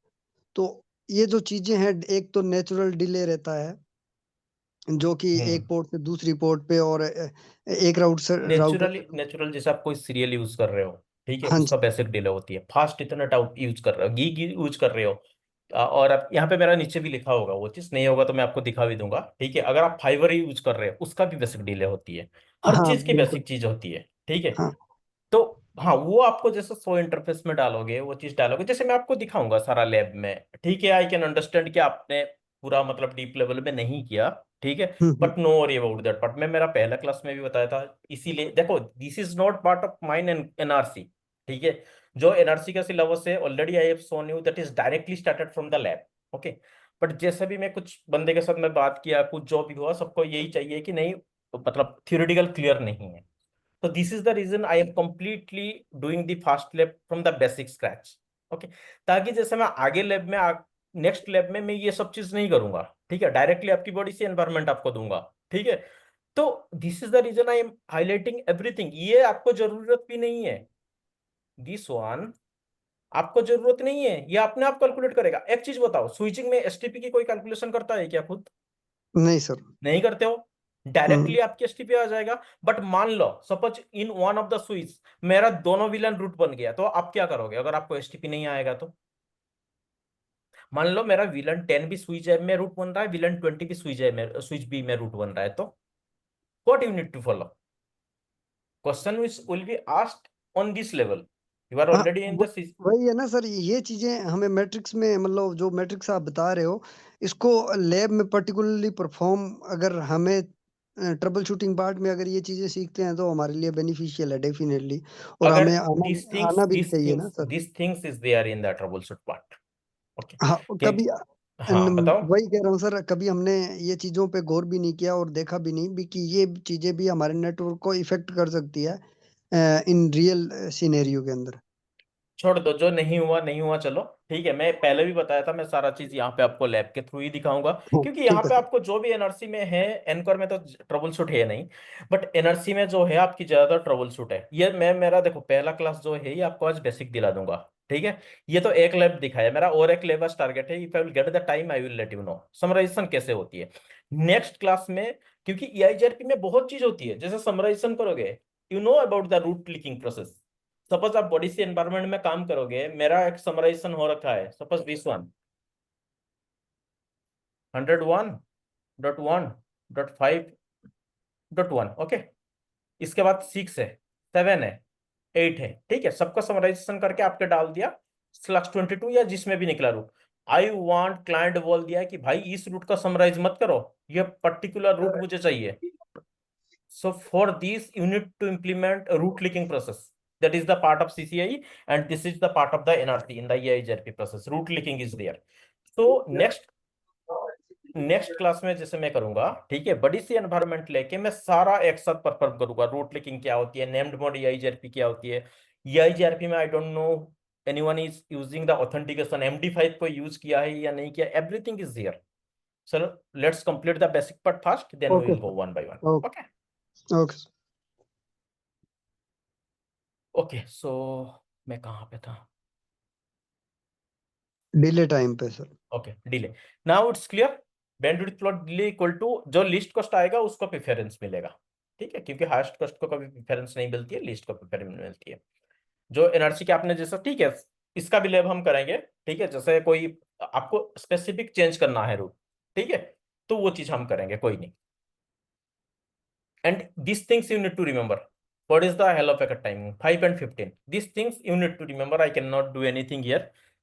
तो ये जो चीजें हैं, एक तो नेचुरल डिले रहता है जो कि एक पोर्ट से दूसरी पोर्ट पे, और एक राउटर नेचुरली, से नेचुरल जैसे आप कोई सीरियल यूज कर रहे हो, ठीक है, हाँ उसका जी। बेसिक डिले होती है। फास्ट इथरनेट आउट यूज कर रहे हो, गीग यूज कर रहे हो, और आप यहाँ पे मेरा नीचे भी लिखा होगा, वो चीज नहीं होगा तो मैं आपको दिखा भी दूंगा, ठीक है। अगर आप फाइबर यूज कर रहे हो, उसका भी बेसिक डिले होती है, हर हाँ चीज की बिल्कुल। बेसिक चीज होती है, ठीक है। हाँ तो हाँ, वो आपको जैसे 100 इंटरफेस में डालोगे, वो चीज डालोगे, जैसे मैं आपको दिखाऊंगा सारा लैब में, ठीक है। आई कैन अंडरस्टैंड कि आपने पूरा मतलब डीप लेवल में नहीं किया, ठीक है, हम्म। But no worry about that part. मैं मेरा पहला क्लास में भी बताया था, इसीलिए देखो, this is not part of mine NRC, ठीक है। जो एनआरसी का सिलेबस है, already I have shown you that is directly started from the lab, okay. But जैसे भी मैं कुछ बंदे के साथ मैं बात किया, कुछ जो भी हुआ, सबको यही चाहिए कि नहीं, मतलब थियोरेटिकल क्लियर नहीं है। So this is the reason I am completely doing the fast lab from the basic scratch. Okay, ताकि जैसे मैं आगे लैब में नेक्स्ट लैब में मैं ये सब चीज नहीं करूंगा, ठीक है, डायरेक्टली आपकी बॉडी से एनवायरनमेंट आपको दूंगा, ठीक है। तो this is the reason I am highlighting everything. ये आपको जरूरत भी नहीं है, दिस वन आपको जरूरत नहीं है, ये अपने आप कैलकुलेट करेगा। एक चीज बताओ, स्विचिंग में एसटीपी की कोई कैलकुलेशन करता है क्या खुद? नहीं सर। नहीं करते हो, हम्म। डायरेक्टली आपके एसटीपी आ जाएगा। बट मान लो suppose in one of the switch मेरा दोनों विलन रूट बन गया, तो आप क्या करोगे अगर आपको एसटीपी नहीं आएगा तो? मान लो मेरा विलन 10 भी स्विच ए में रूट बन रहा है, विलन 20 भी स्विच बी में रूट बन रहा है, तो what you need to follow? Question will be asked on this level, you are हाँ ऑलरेडी इन द। वही है ना सर, ये चीजें हमें मैट्रिक्स में, मतलब जो मैट्रिक्स आप बता रहे हो, इसको लैब में पर्टिकुलरली परफॉर्म, अगर हमें ट्रबल शूटिंग पार्ट में अगर ये चीजें सीखते हैं तो हमारे लिए बेनिफिशियल है डेफिनेटली। और अगर हमें आना दिस थिंग्स आना भी दिस चाहिए ना things sir. This things is there in the troubleshoot part, okay. हाँ कभी हाँ बताओ। वही कह रहा हूँ सर, कभी हमने ये चीजों पे गौर भी नहीं किया और देखा भी नहीं भी कि ये चीजें भी हमारे नेटवर्क को इफेक्ट कर सकती है इन रियल सिनेरियो के अंदर। छोड़ दो, जो नहीं हुआ नहीं हुआ, चलो ठीक है। मैं पहले भी बताया था, मैं सारा चीज यहाँ पे आपको लैब के थ्रू ही दिखाऊंगा, हाँ, क्योंकि यहाँ ठीक है पे सर। आपको जो भी एनआरसी में है, एनकोर में तो ट्रबल शूट है नहीं, बट एनआरसी में जो है आपकी ज्यादातर ट्रबल शूट है। ये मैं मेरा देखो पहला क्लास जो है, ये आपको आज बेसिक दिला दूंगा, ठीक है। ये तो एक लैब दिखाया, मेरा और एक लैब टारगेट है, if I will get the time I will let you know summarisation कैसे होती है नेक्स्ट क्लास में। क्योंकि ईआईजीआरपी में बहुत चीज होती है, जैसे समराइजेशन करोगे, you know about the route clicking process. Suppose आप बॉडी से एनवायरमेंट में काम करोगे, मेरा एक समराइजेशन हो रखा है, सपोज दिस वन 101.1.5.1, ओके। इसके बाद 6 है, 7 है, 8 है, ठीक है। सबका समराइजेशन करके आपके डाल दिया स्लक्स 22 या जिसमें भी निकला रूट। आई वांट क्लाइंट बोल दिया कि भाई इस रूट का समराइज मत करो, ये पर्टिकुलर रूट मुझे चाहिए। So for this, you need to implement a root leaking process. That is the part of CCI, and this is the part of the NRC in the EIGRP process. Root leaking is there. So next class में जैसे मैं करूंगा, ठीक है, बड़ी सी environment लेके मैं सारा एक साथ परफॉर्म करूंगा। रूट लीकिंग क्या होती है, नेम्ड मोड EIGRP क्या होती है। EIGRP में I don't know anyone is using the authentication, MD5 को यूज किया है या नहीं किया, everything is there. So let's complete the basic part first, then we okay will go one by one. Okay Okay. Okay. Okay so मैं कहाँ पे था? डिले टाइम पे sir. Okay, delay. Now it's clear. Bandwidth plus delay equal to जो least cost आएगा उसको preference मिलेगा, ठीक है, क्योंकि हाईएस्ट कॉस्ट को कभी प्रेफरेंस नहीं मिलती है, लीस्ट को प्रेफरेंस मिलती है। जो एनआरसी के आपने जैसा, ठीक है, इसका भी लैब हम करेंगे, ठीक है। जैसे कोई आपको स्पेसिफिक चेंज करना है रूट, ठीक है, तो वो चीज हम करेंगे, कोई नहीं। And these things you need to remember. What is the hello packet timing? 5 and 15. These things you need to remember. I cannot do anything here.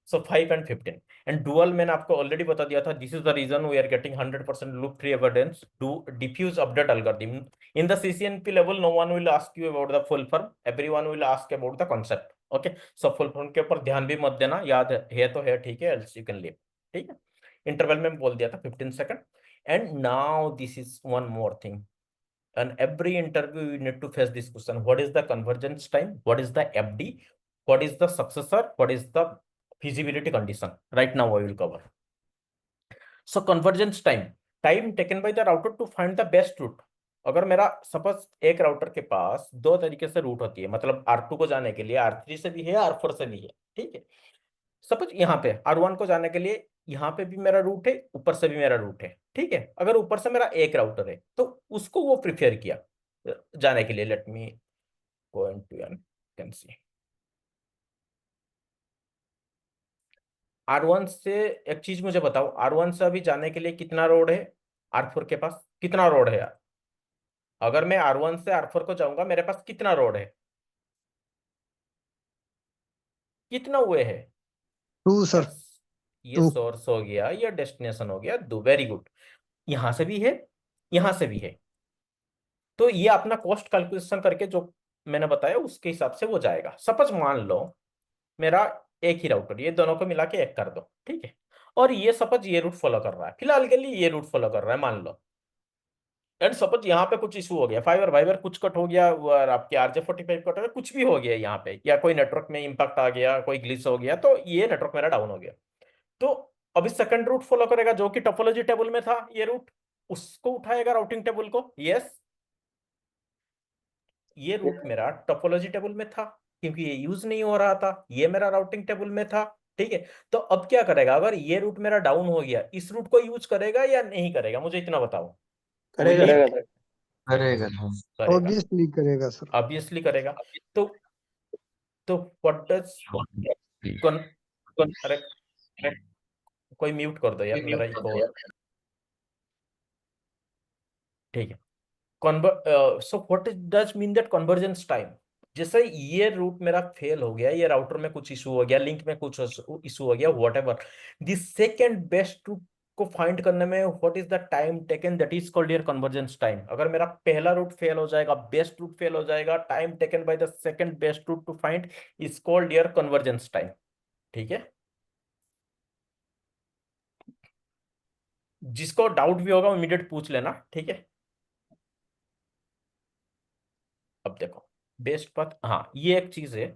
So 5 and 15. And dual मैंने आपको already बता दिया था. This is the reason we are getting 100% loop free evidence to diffuse update algorithm. In the CCNP level, no one will ask you about the full form. Everyone will ask about the concept. Okay, सब full form के ऊपर ध्यान भी मत देना, याद है तो है, ठीक है, एल्स यू कैन लीव, ठीक है। इंटरवल में बोल दिया था 15 second. And now this is one more thing, on every interview you need to face this question: what is the convergence time, what is the FD, what is the successor, what is the feasibility condition. Right now I will cover. So convergence time, time taken by the router to find the best route. अगर मेरा suppose एक router के पास दो तरीके से root होती है, मतलब R2 को जाने के लिए R3 से भी है, R4 से भी है, ठीक है। सपोज यहाँ पे R1 को जाने के लिए यहाँ पे भी मेरा रूट है, ऊपर से भी मेरा रूट है, ठीक है। अगर ऊपर से मेरा एक राउटर है तो उसको वो प्रिफेयर किया जाने के लिए। Let me go into an can see R1 से एक चीज मुझे बताओ, R1 से अभी जाने के लिए कितना रोड है, R4 के पास कितना रोड है यार? अगर मैं R1 से R4 को जाऊंगा मेरे पास कितना रोड है, कितना हुए है? 2 सर, यस, ये 2। सोर्स हो गया, ये डेस्टिनेशन हो गया, दो, वेरी गुड। यहां से भी है, यहां से भी है, तो ये अपना कॉस्ट कैलकुलेशन करके जो मैंने बताया उसके हिसाब से वो जाएगा। सपोज मान लो मेरा एक ही राउटर, ये दोनों को मिला के एक कर दो, ठीक है। और ये सपोज ये रूट फॉलो कर रहा है, फिलहाल के लिए ये रूट फॉलो कर रहा है मान लो। एंड सपोज यहाँ पे कुछ इशू हो गया, फाइबर वाइबर कुछ कट हो गया, और आपके RJ45 कट हो गया, कुछ भी हो गया यहाँ पे, या कोई नेटवर्क में इंपैक्ट आ गया, कोई ग्लिच हो गया, तो ये नेटवर्क मेरा डाउन हो गया। तो अभी सेकंड रूट फॉलो करेगा जो कि टोपोलॉजी टेबल में था, ये रूट उसको उठाएगा राउटिंग टेबल को। यस, ये रूट मेरा टोपोलॉजी टेबल में था क्योंकि ये यूज नहीं हो रहा था, ये मेरा राउटिंग टेबल में था, ठीक है। तो अब क्या करेगा, अगर ये रूट मेरा डाउन हो गया, इस रूट को यूज करेगा या नहीं करेगा, मुझे इतना बताओ। करेगा करेगा सर। करेगा करेगा, ऑब्वियसली करेगा सर। ऑब्वियसली करेगा। तो व्हाट डज अरे कोई म्यूट कर दो यार, मेरा इको, ठीक है। So what does mean that convergence time? जैसे ये रूट मेरा फेल हो गया, ये राउटर में कुछ इशू हो गया, लिंक में कुछ इशू हो गया, whatever, the second best root को फाइंड करने में what is the time taken, that is called your convergence time. अगर मेरा पहला रूट फेल हो जाएगा, बेस्ट रूट फेल हो जाएगा, time taken by the second best route to find is called your convergence time, ठीक है। जिसको डाउट भी होगा इमीडिएट पूछ लेना, ठीक है। अब देखो बेस्ट पाथ, हाँ ये एक चीज है।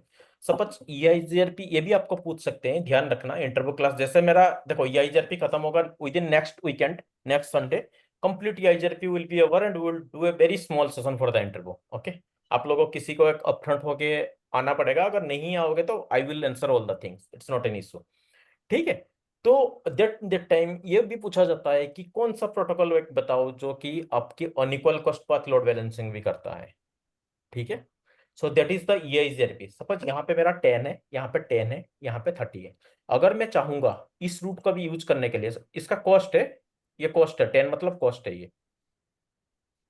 सपोज EIGRP ये भी आपको पूछ सकते हैं, ध्यान रखना इंटरव्यू क्लास। जैसे मेरा देखो EIGRP खत्म होगा within next weekend, next Sunday complete EIGRP will be over and we will do a very small session for the interview, okay. आप लोगों को किसी को एक अपफ्रंट होके आना पड़ेगा, अगर नहीं आओगे तो I will answer all the things, it's not an issue, ठीक है। तो दैट टाइम ये भी पूछा जाता है कि कौन सा प्रोटोकॉल बताओ जो कि आपकी unequal cost path load balancing भी करता है, ठीक है। So that is the EIGRP। Suppose यहाँ पे मेरा 10 है, यहाँ पे 10 है, यहाँ पे 30 है। अगर मैं चाहूंगा इस रूट का भी यूज करने के लिए, इसका कॉस्ट है, ये कॉस्ट है 10 मतलब कॉस्ट है ये।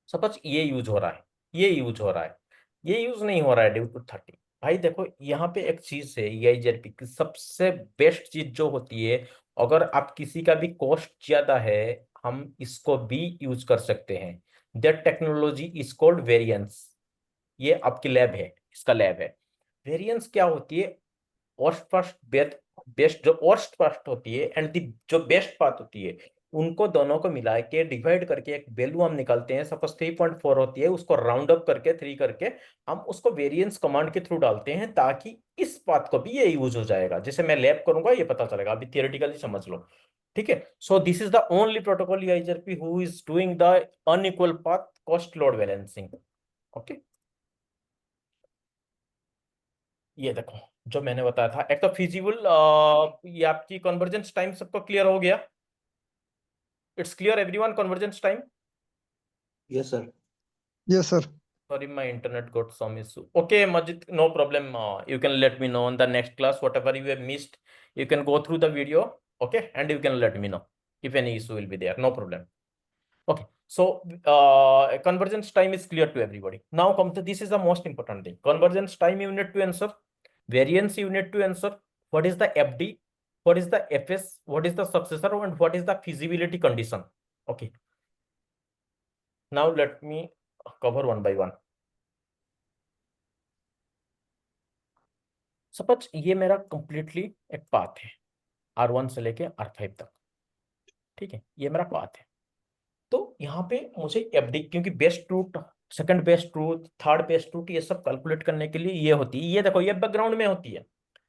सपोज ये यूज हो रहा है, ये यूज हो रहा है, ये यूज नहीं हो रहा है ड्यू टू 30। भाई देखो यहाँ पे एक चीज है, EIGRP की सबसे बेस्ट चीज जो होती है, अगर आप किसी का भी कॉस्ट ज्यादा है, हम इसको भी यूज कर सकते हैं। That technology is called variance. ये आपकी लैब है, इसका लैब है। वेरिएंस क्या होती है, वर्स्ट फर्स्ट बेस्ट, जो वर्स्ट फर्स्ट होती है एंड दी जो बेस्ट पाथ होती है, उनको दोनों को मिला के डिवाइड करके एक वैल्यू हम निकालते हैं। सपोज 3.4 होती है, उसको राउंड अप करके 3 करके हम उसको वेरिएंस कमांड के थ्रू डालते हैं, ताकि इस पाथ को भी ये यूज हो जाएगा। जैसे मैं लैब करूंगा ये पता चलेगा, अभी थियोरेटिकली समझ लो, ठीक है। So this is the only protocol EIGRP who is doing the unequal path cost load balancing, okay. ये देखो जो मैंने बताया था, एक तो फिजिबल, ये आपकी कन्वर्जेंस टाइम सबको क्लियर हो गया? It's clear everyone, convergence time? Yes sir. Yes sir. Sorry, my internet got some issue. Okay, Majid, no problem. You can let me know in the next class whatever you have missed. You can go through the video, okay, and you can let me know if any issue will be there. No problem. Okay, so convergence time is clear to everybody. Now come to this is the most important thing. Convergence time you need to answer. Variance you need to answer. What is the FD? What is the FS? What is the successor? And what is the feasibility condition? Okay. Now let me cover one by one. Suppose ये मेरा completely एक path है R1 से लेके R5 तक, ठीक है, ये मेरा पाथ है। तो यहाँ पे मुझे एफडी, क्योंकि best route, second best root, third best route, ये सब कैलकुलेट करने के लिए ये होती है, ये देखो ये बैकग्राउंड में होती है,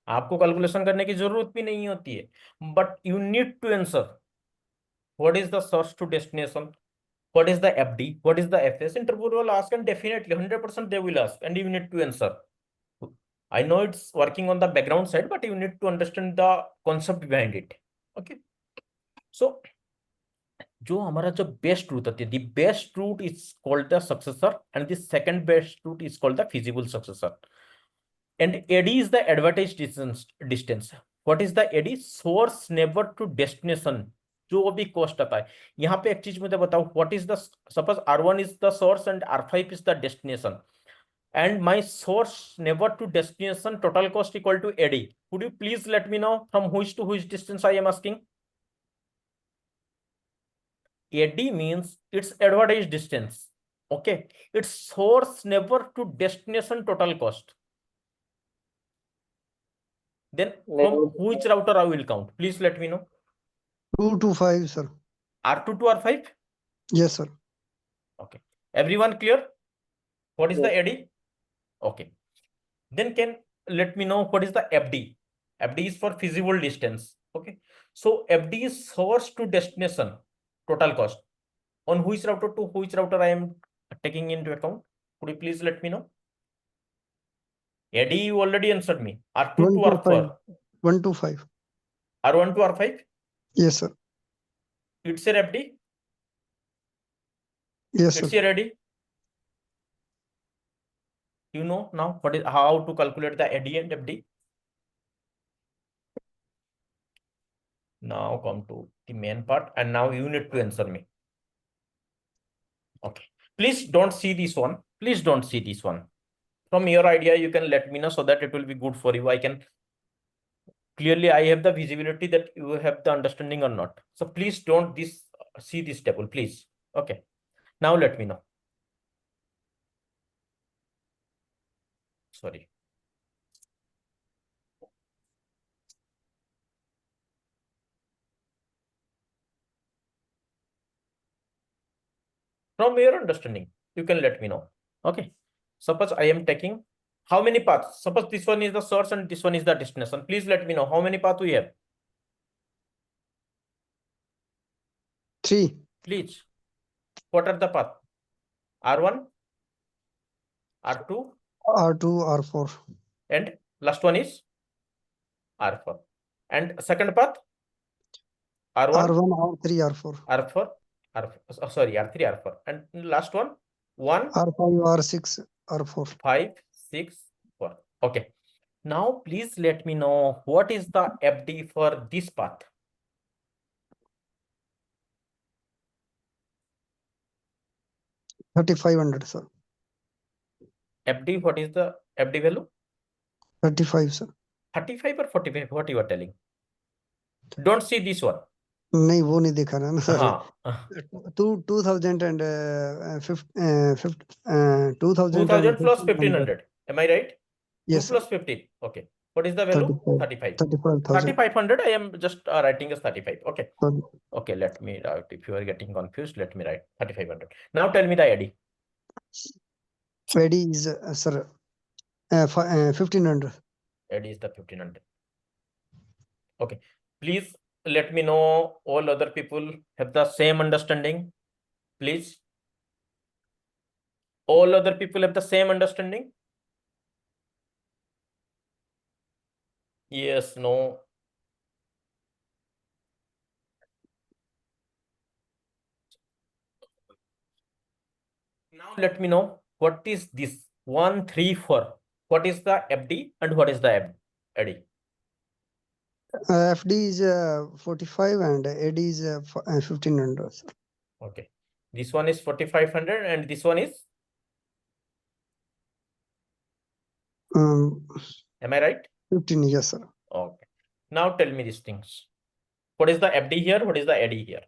आपको कैलकुलेशन करने की जरूरत भी नहीं होती है, but you need to answer what is the source to destination, what is the FD, what is the FS. Interviewer will ask, and definitely 100% they will ask, and you need to answer. I know it's working on the background side, but you need to understand the concept behind it. Okay, so जो हमारा जो best route होती है, the best route is called the successor and the second best route is called the feasible successor, and AD is the advertise distance. What is the AD? Source neighbour to destination, जो भी cost आता है। यहाँ पे एक चीज मुझे बताओ, what is the, suppose R1 is the source and R5 is the destination, and my source never to destination total cost equal to AD. Could you please let me know from which to which distance I am asking? AD means its advertised distance. Okay, its source never to destination total cost. Then from which router I will count? Please let me know. 2 to 5, sir. R2 to R5? Yes, sir. Okay. Everyone clear? What is the Yes. AD? Okay. Then can let me know what is the FD? FD is for feasible distance. Okay. So FD is source to destination total cost. On which router to which router I am taking into account? Could you please let me know? AD you already answered me. R2 1 to to R4. 5. 1 to 5. R1 to R5. Yes, sir. It's your FD. Yes, It's sir. your AD. You know now what is, how to calculate the AD and FD. Now come to the main part, and now you need to answer me. Okay, please don't see this one. Please don't see this one. From your idea, you can let me know so that it will be good for you. I can clearly, I have the visibility that you have the understanding or not. So please don't see this table, please. Okay, now let me know. Sorry. From your understanding, you can let me know. Okay, suppose I am taking how many paths? Suppose this one is the source and this one is the destination. Please let me know how many paths we have. 3. Please, what are the path? R1, R2, R2, R4. and last one is R4. And second path? R1, R1, R3, R4. R4, R4, sorry, R3, R4. And last one, 1, R5, R6, R4. 5, 6, 4. Okay. Now, please let me know what is the FD for this path. $3,500, sir. FD, what is the FD value? 35, sir. 35 or 45? What you are telling? Don't see this one. नहीं वो नहीं देखा ना sir. हाँ. 2000 and 2000 plus 1500. Am I right? 2 Yes, sir. plus 15. Okay. What is the value? 35. 35,000. 3500. I am just writing as 35. Okay. Sorry. Okay. Let me write. If you are getting confused, let me write 3500. Now tell me the AD. AD is sir 1500. AD is the 1500. Okay. Please let me know all other people have the same understanding. Please. All other people have the same understanding. Yes, no. Now let me know what is this 1, 3, 4. What is the FD and what is the AD? FD is 45 and AD is 1500. Sir. Okay. This one is 4500 and this one is, am I right? 15, yes, sir. Okay. Now tell me these things. What is the FD here? What is the AD here?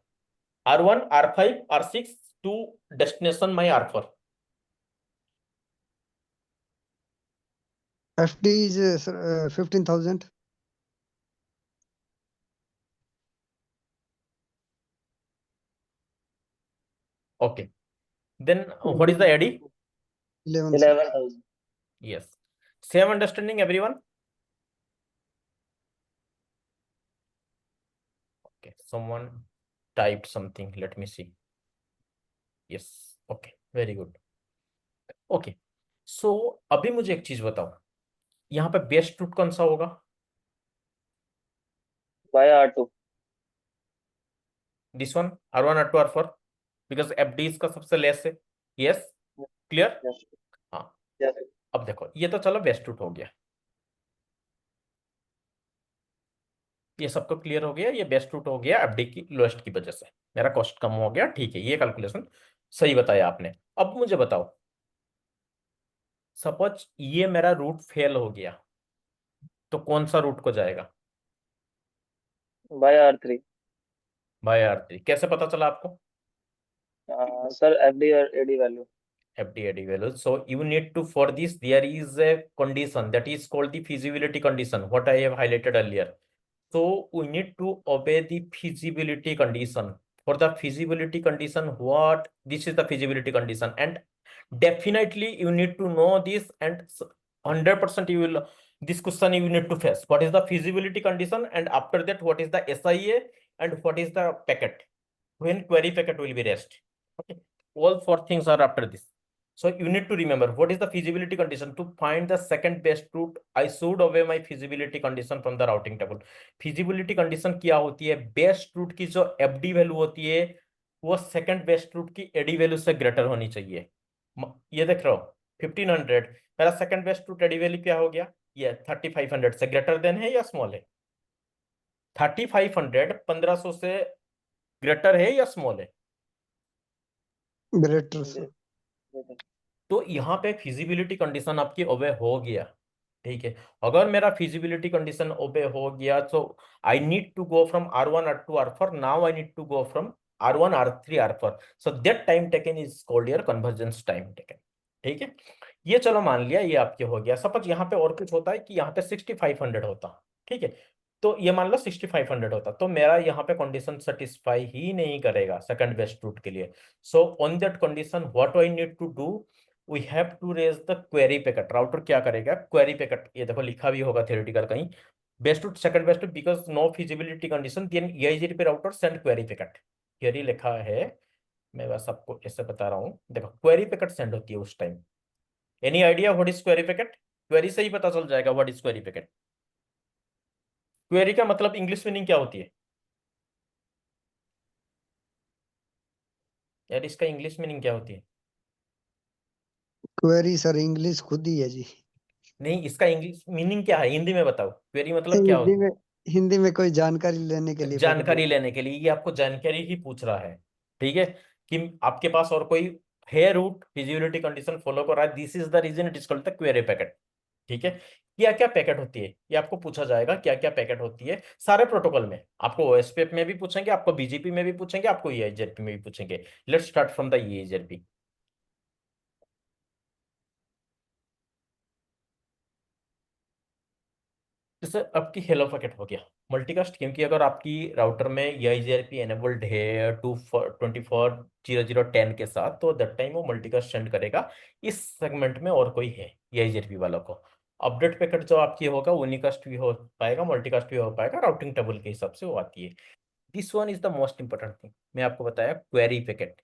R1, R5, R6 to destination my R4. FD is 15,000. Okay. Then what is the AD? 11, sir. 11,000. Yes. Same understanding, everyone? Okay. Someone typed something. Let me see. Yes. Okay. Very good. Okay. So अभी मुझे एक चीज बताओ, यहाँ पे best route कौन सा होगा? Via R2. This one, R1, R2, R4, because FD इसका सबसे लेस है. Yes. Clear? Yes. हाँ. Yes. अब देखो, ये तो चलो बेस्ट रूट हो गया, ये सबको क्लियर हो गया. ये बेस्ट रूट हो गया एफडी की लोएस्ट की वजह से, मेरा कॉस्ट कम हो गया. ठीक है, ये कैलकुलेशन सही बताया आपने. अब मुझे बताओ, सपोज ये मेरा रूट फेल हो गया, तो कौन सा रूट को जाएगा? Via R3. By R3. कैसे पता चला आपको? Sir, FD or AD value. FD value. So you need to, for this there is a condition that is called the feasibility condition, what I have highlighted earlier. So we need to obey the feasibility condition. For the feasibility condition, what this is the feasibility condition, and definitely you need to know this, and 100% you will, this question you need to face. What is the feasibility condition, and after that what is the SIA, and what is the packet, when query packet will be raised. Okay, all four things are after this. So you need to remember what is the feasibility condition. To find the second best route, I should obey my feasibility condition from the routing table. Feasibility condition क्या होती है? Best route की जो FD value होती है वो second best root की AD value से ग्रेटर होनी चाहिए. ये देख रहे हो 1500, मेरा second best root AD value क्या हो गया? ये 3500 से ग्रेटर देन है या स्मॉल है? 3500 1500 से ग्रेटर है या स्मॉल है? Greater, sir. तो यहाँ पे फिजिबिलिटी कंडीशन आपकी ओबे हो गया. ठीक है, अगर मेरा फिजिबिलिटी कंडीशन ओबे हो गया तो I need to go from R1, R2, R4. Now I need to go from R1, R3, R4. So that time taken is called your convergence time taken. ठीक है, ये चलो मान लिया ये आपके हो गया. सपोज यहाँ पे और कुछ होता है कि यहाँ पे 6500 होता. ठीक है, तो ये मान लो 6500 होता, तो मेरा यहाँ पे कंडीशन सेटिस्फाई ही नहीं करेगा सेकंड बेस्ट रूट के लिए. So on that condition what I need to do, we have to raise the query packet. Router क्या करेगा? क्वेरी पैकेट, ये देखो लिखा भी होगा थियोरेटिकल कहीं, best route second best route because no feasibility condition then EIGRP पे router send query packet. Theory लिखा है, मैं बस आपको ऐसे बता रहा हूँ. देखो क्वेरी पैकेट सेंड होती है उस time. Any idea what is query packet? Query से ही पता चल जाएगा what is query packet. Query का मतलब इंग्लिश मीनिंग क्या होती है यार? इसका इंग्लिश मीनिंग क्या होती है? क्वेरी सर इंग्लिश खुद ही है जी. नहीं, इसका इंग्लिश मीनिंग क्या है? हिंदी में बताओ, क्वेरी मतलब क्या होता है? हिंदी में कोई जानकारी लेने के लिए. जानकारी लेने के लिए, ये आपको जानकारी ही पूछ रहा है. ठीक है, कि आपके पास और कोई है रूट फिजिबिलिटी कंडीशन फॉलो कर रहा है, this is the reason it is called the query packet. ठीक है, क्या क्या पैकेट होती है ये आपको पूछा जाएगा. क्या क्या पैकेट होती है सारे प्रोटोकॉल में, आपको OSPF में भी पूछेंगे, आपको BGP में भी पूछेंगे, आपको EIGRP में भी पूछेंगे. Let's start from the EIGRP. जैसे आपकी हेलो पैकेट हो गया मल्टीकास्ट, क्योंकि अगर आपकी राउटर में EIGRP एनेबल्ड है 240010 के साथ, तो दैट टाइम वो मल्टीकास्ट सेंड करेगा. इस सेगमेंट में और कोई है EIGRP वालों को, अपडेट पैकेट जो आपकी होगा यूनिकास्ट भी हो पाएगा, मल्टीकास्ट भी हो पाएगा, राउटिंग टेबल के हिसाब से वो आती है. This one is the most important thing. मैं आपको बताया क्वेरी पैकेट.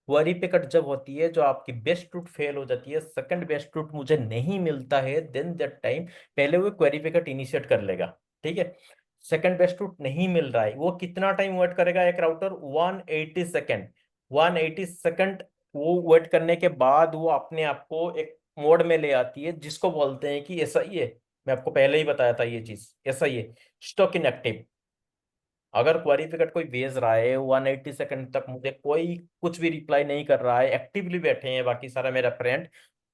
क्वेरी पैकेट जब होती है, जो आपकी बेस्ट रूट फेल हो जाती है, सेकंड बेस्ट रूट मुझे नहीं मिलता है, देन दैट टाइम पहले वो क्वेरी पैकेट इनिशिएट कर लेगा. ठीक है, सेकंड बेस्ट रूट नहीं मिल रहा है, वो कितना टाइम वेट करेगा? एक राउटर 180 सेकंड. 180 सेकंड वो वेट करने के बाद वो अपने आप को एक मोड में ले आती है जिसको बोलते हैं कि SIA. मैं आपको पहले ही बताया था ये चीज, SIA, स्टक इन एक्टिव. अगर क्वेरी पैकेट कोई भेज रहा है 180 सेकंड तक मुझे कोई कुछ भी रिप्लाई नहीं कर रहा है, एक्टिवली बैठे हैं बाकी सारा मेरा फ्रेंड,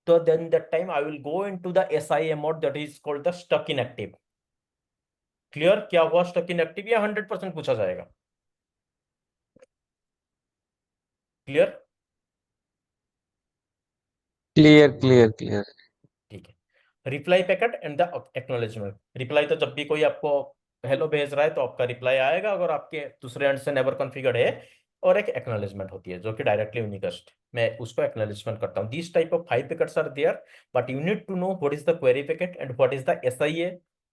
तो then that time I will go into the SIA mode that is called the stuck in active. Clear? क्या हुआ स्टक इन एक्टिव? या 100% पूछा जाएगा? क्लियर? Clear, clear, clear. ठीक है, reply packet and the acknowledgement. Reply तो जब भी कोई आपको हेलो भेज रहा है तो आपका रिप्लाई आएगा अगर आपके दूसरे एंड से नेवर कॉन्फ़िगर्ड है, और एक एक्नॉलेजमेंट होती है जो कि डायरेक्टली यूनिकस्ट, मैं उसको एक्नॉलेजमेंट करता हूँ। This type of 5 packets are there, but you need to know what is the query packet and what is the SIA,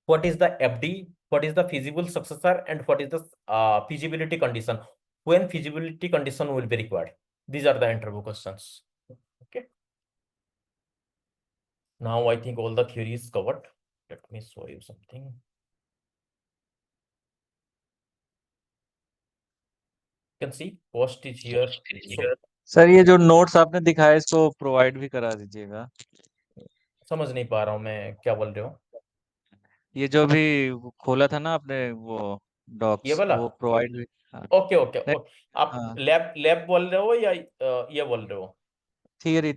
what is the FD, what is the feasible successor, and what is the feasibility condition, when feasibility condition will be required. These are the interview questions. Okay, now I think all the theory is covered. Let me show you something. You can see post is here. So sir ये जो notes आपने दिखाया इसको provide भी करा दीजिएगा। समझ नहीं पा रहा हूँ मैं क्या बोल रहे हो। ये जो भी वो खोला था ना आपने वो ये डॉक्स वाला वो प्रोवाइड भी। हाँ ओके ओके नहीं, ओके। आप हाँ लैब बोल रहे हो या ये बोल रहे हो? थियरी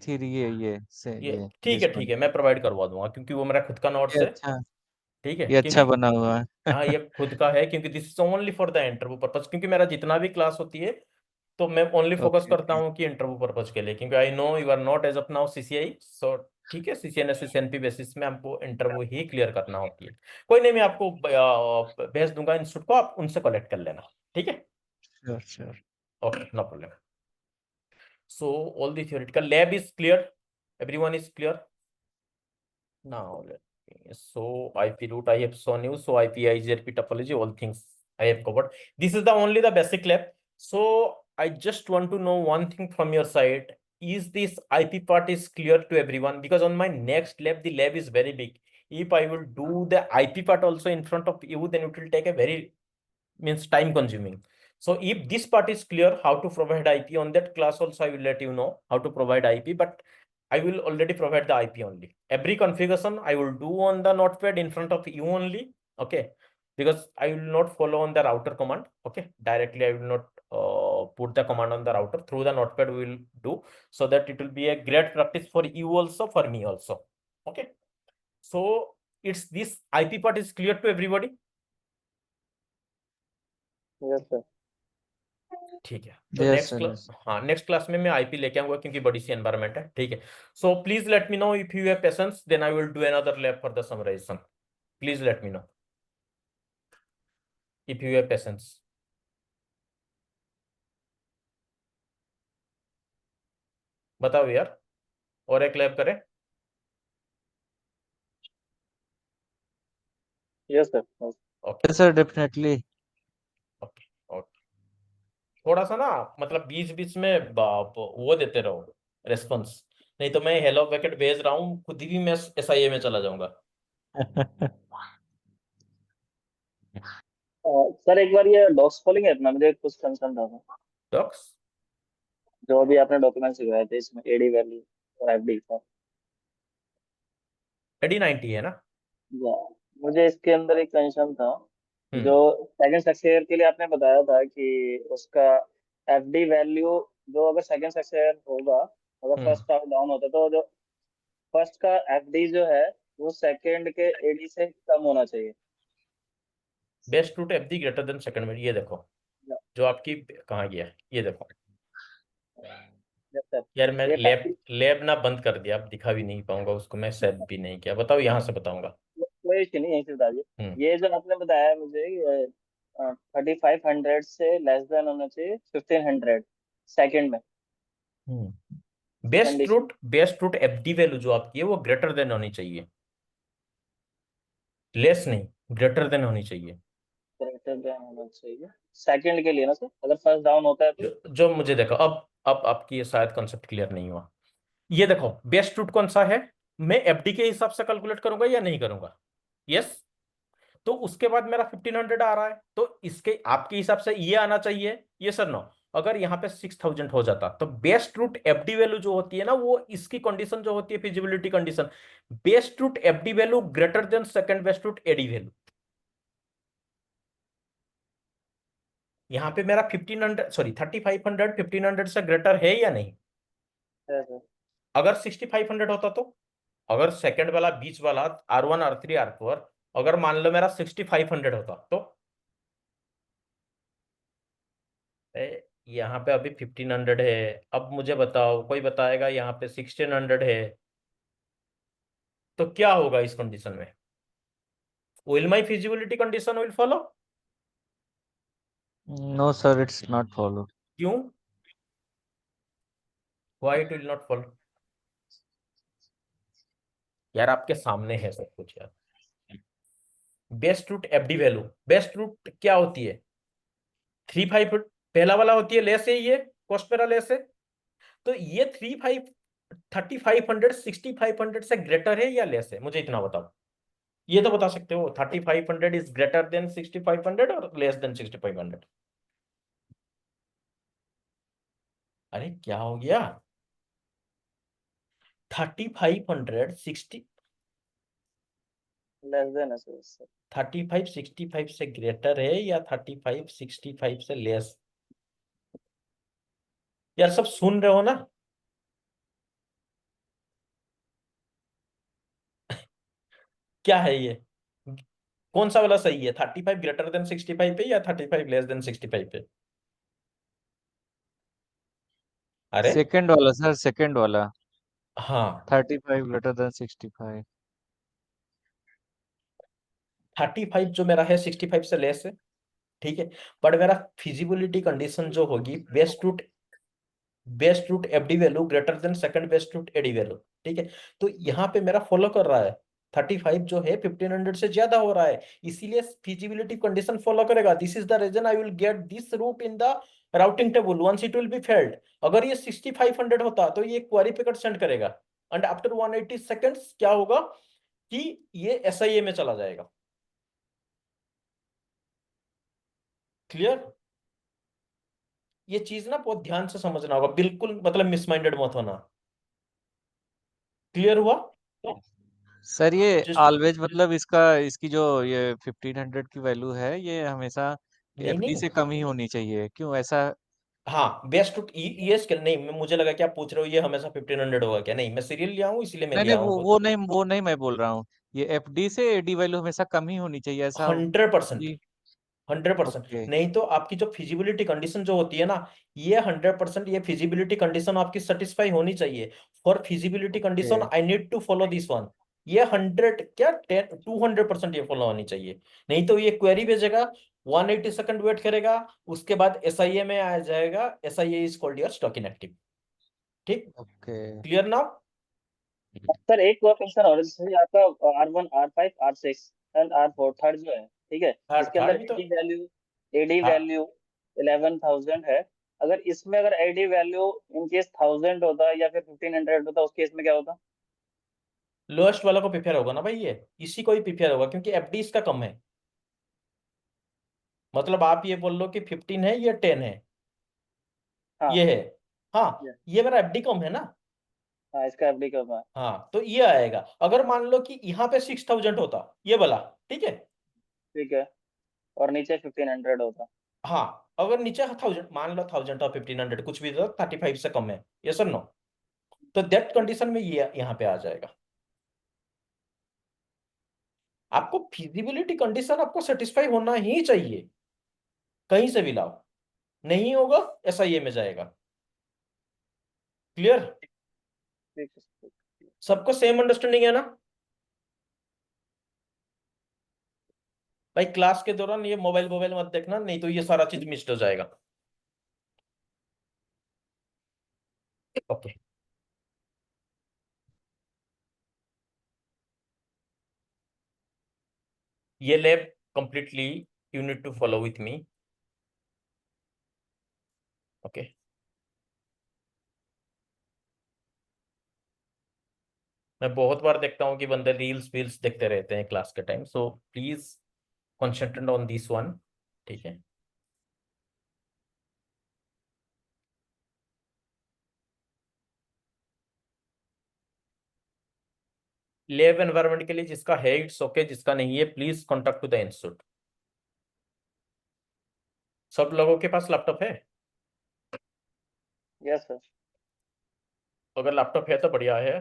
ये से ये ये ठीक दिस है ठीक वन है, मैं प्रोवाइड करवा दूंगा क्योंकि वो मेरा खुद का नोट्स ये है। अच्छा ठीक है, ये अच्छा क्योंकि बना हुआ है। हाँ ये खुद का है, क्योंकि this is only for the interview purpose. क्योंकि मेरा जितना भी क्लास होती है तो मैं ओनली फोकस ओके करता ओके हूँ कि इंटरव्यू पर्पज के लिए, क्योंकि I know you are not as of now CCI। सो ठीक है, CCNS CCNP बेसिस में हमको इंटरव्यू ही क्लियर करना होती है। कोई नहीं, मैं आपको भेज दूंगा इंस्टीट्यूट को, आप उनसे कलेक्ट कर लेना। ठीक है, sure sure. Okay, no problem. So all the theoretical lab is clear, everyone is clear now. So IP route I have shown you, so IP IGRP topology, all things I have covered. This is the only the basic lab. So I just want to know one thing from your side. Is this IP part is clear to everyone? Because on my next lab, the lab is very big. If I will do the IP part also in front of you, then it will take a very means time consuming. So if this part is clear, how to provide IP on that class also, I will let you know how to provide IP, but I will already provide the IP only. Every configuration I will do on the notepad in front of you only. Okay, because I will not follow on the router command. Okay, directly I will not put the command on the router. Through the notepad we will do, so that it will be a great practice for you also, for me also. Okay, so it's this IP part is clear to everybody. Yes, sir. ठीक है, तो yes next sir class, हाँ next class में मैं IP लेके आऊंगा क्योंकि बड़ी सी एनवायरनमेंट है। ठीक है, so please let me know if you have patience, then I will do another lab for the summarisation. Please let me know if you have patience. बताओ यार, और एक लैब करें? Yes, sir. Yes. Okay yes sir definitely. Okay okay, थोड़ा सा ना मतलब बीच बीच में वो देते रहो रेस्पॉन्स, नहीं तो मैं हेलो पैकेट भेज रहा हूँ खुद ही मैं SIA में चला जाऊंगा। सर एक बार ये डॉक्स खोलेंगे अपना, मुझे कुछ कंसर्न था सर। डॉक्स जो अभी आपने डॉक्यूमेंट सिखाए थे इसमें AD वैल्यू और FD का, AD90 है ना? या मुझे इसके अंदर एक कंसर्न था। जो हम्म सेकंड सक्सेसर के लिए आपने बताया था कि उसका FD वैल्यू, जो अगर सेकंड सक्सेसर होगा, अगर हम्म फर्स्ट डाउन होता है तो जो फर्स्ट का FD जो है वो सेकंड के AD से कम होना चाहिए। Best route FD greater than second में, ये देखो या, जो आपकी कहाँ गया है, ये देखो yes, sir। यार, मैं ये लैब ना बंद कर दिया, अब दिखा भी नहीं पाऊंगा उसको, मैं सेव भी नहीं किया। बताओ, यहाँ से बताऊंगा। कोई इश्यू नहीं है, इसे बताइए। हम्म ये जो आपने बताया मुझे 3500 से लेस देन होना चाहिए 1500 सेकंड में condition. Best route FD value जो आपकी है वो ग्रेटर देन होनी चाहिए, लेस नहीं, ग्रेटर देन होनी चाहिए। ग्रेटर देन होना चाहिए सेकंड के लिए ना सर, अगर फर्स्ट डाउन होता है तो। जो मुझे देखो, अब आपकी ये शायद कॉन्सेप्ट क्लियर नहीं हुआ। ये देखो बेस्ट रूट कौन सा है, मैं FD के हिसाब से कैलकुलेट करूंगा या नहीं करूंगा? यस, तो उसके बाद मेरा 1500 आ रहा है, तो इसके आपके हिसाब से ये आना चाहिए, ये सर नो। अगर यहाँ पे 6000 हो जाता तो बेस्ट रूट FD वैल्यू जो होती है ना, वो इसकी कंडीशन जो होती है feasibility condition, best route FD value greater than second best root AD value. यहाँ पे मेरा 1500 सॉरी 3500 1500 से ग्रेटर है या नहीं? है सर। अगर 6500 होता तो, अगर सेकंड वाला बीच वाला R1 R3 R4 अगर मान लो मेरा 6500 होता तो यहाँ पे अभी 1500 है। अब मुझे बताओ, कोई बताएगा यहाँ पे 1600 है तो क्या होगा इस कंडीशन में? Will my feasibility condition will follow? No, sir, it's not follow. क्यों? Why it will not follow? यार आपके सामने है सब कुछ यार। Best route FD value, best route क्या होती है? 3-5 पहला वाला होती है लेस है, ये कॉस्ट पेरा लेस है। तो ये 3500 6500 से ग्रेटर है या लेस है? मुझे इतना बताओ, ये तो बता सकते हो। 3500 इज ग्रेटर देन 6500 और लेस देन 6500। अरे क्या हो गया? 3500 60 लेस देन है सर। 3565 से ग्रेटर है या 3565 से लेस? यार सब सुन रहे हो ना? क्या है ये? कौन सा वाला सही है? 35 ग्रेटर देन 65 पे या 35 लेस देन 65 पे? अरे सेकंड वाला सर, सेकंड वाला। हाँ, 35 greater than 65. 35 जो मेरा है 65 से लेस है, ठीक है। बट मेरा फिजिबिलिटी कंडीशन जो होगी, best route FD value greater than second best route AD value, ठीक है। तो यहाँ पे मेरा फॉलो कर रहा है। 35 जो है 1500 से ज्यादा हो रहा है, इसीलिए फिजिबिलिटी कंडीशन फॉलो करेगा। This is the reason I will get this route in the routing table once it will be failed. अगर ये 6500 होता तो ये क्वेरी पिकर सेंड करेगा, एंड आफ्टर 180 सेकेंड्स क्या होगा कि ये एसआईए में चला जाएगा। क्लियर? ये चीज ना बहुत ध्यान से समझना होगा, बिल्कुल मतलब मिसमाइंडेड मत होना। क्लियर हुआ? सर ये जस्ट ऑलवेज मतलब इसकी जो ये 1500 की वैल्यू है, ये हमेशा नहीं एफडी नहीं, से कम ही होनी चाहिए, क्यों ऐसा? हाँ बेस्ट रूट ये स्केल नहीं, मुझे लगा कि आप पूछ रहे हो ये हमेशा 1500 होगा क्या। नहीं, मैं सीरियल लिया हूँ इसीलिए मैं नहीं नहीं, लिया हूँ वो नहीं मैं बोल रहा हूँ। ये एफडी से एडी वैल्यू हमेशा कम ही होनी चाहिए, ऐसा 100%। जी। 100%। ओके नहीं तो आपकी जो फिजिबिलिटी कंडीशन जो होती है ना, ये 100% ये फिजिबिलिटी कंडीशन आपकी सेटिस्फाई होनी चाहिए। For feasibility okay condition I need to follow this one. ये 100 क्या 200% ये फॉलो होनी चाहिए। नहीं तो ये क्वेरी भेजेगा, 180 सेकंड वेट करेगा, उसके बाद एसआईए में आ जाएगा, SIA is called your stock inactive. ठीक? ओके। Clear now? सर एक और क्वेश्चन और है, जैसे आपका R1 R5 R6 and R4 third जो है, ठीक है, थर्ड इसके अंदर थर्ड भी तो एडी हाँ, वैल्यू 11,000 है। अगर इसमें अगर एडी वैल्यू इन केस 1000 होता या फिर 1500 होता, उस केस में क्या होता? लोएस्ट वाला को प्रिफेयर होगा ना भाई, ये इसी को ही प्रिफेयर होगा क्योंकि एफडी इसका कम है। मतलब आप ये बोल लो कि 15 है, ये 10 है, हाँ ये है। हाँ, ये- ये मेरा एफडी कम है ना। हाँ, इसका एफडी कब है? हाँ, तो ये आएगा। अगर मान लो कि यहाँ पे 6000 होता ये वाला, ठीक है। ठीक है, और नीचे 1500 होता। हाँ, अगर नीचे 1000 मान लो, 1000 और 1500 कुछ भी तो 35 से कम है, ये सर नो, तो दैट कंडीशन में ये यहाँ पे आ जाएगा। आपको फिजिबिलिटी कंडीशन आपको सेटिस्फाई होना ही चाहिए, कहीं से भी लाओ, नहीं होगा एसआईए में जाएगा। क्लियर? ठीक है। सबको सेम अंडरस्टैंडिंग है ना भाई? क्लास के दौरान ये मोबाइल मोबाइल मत देखना, नहीं तो ये सारा चीज मिस हो जाएगा। ओके, ये lab completely you need to follow with me. Okay, मैं बहुत बार देखता हूँ कि बंदे रील्स वील्स देखते रहते हैं क्लास के time, so please concentrate on this one. ठीक है? लैब एनवायरनमेंट के लिए जिसका है इट्स ओके, जिसका नहीं है please contact to the institute. सब लोगों के पास लैपटॉप है? Yes sir. अगर लैपटॉप है तो बढ़िया है,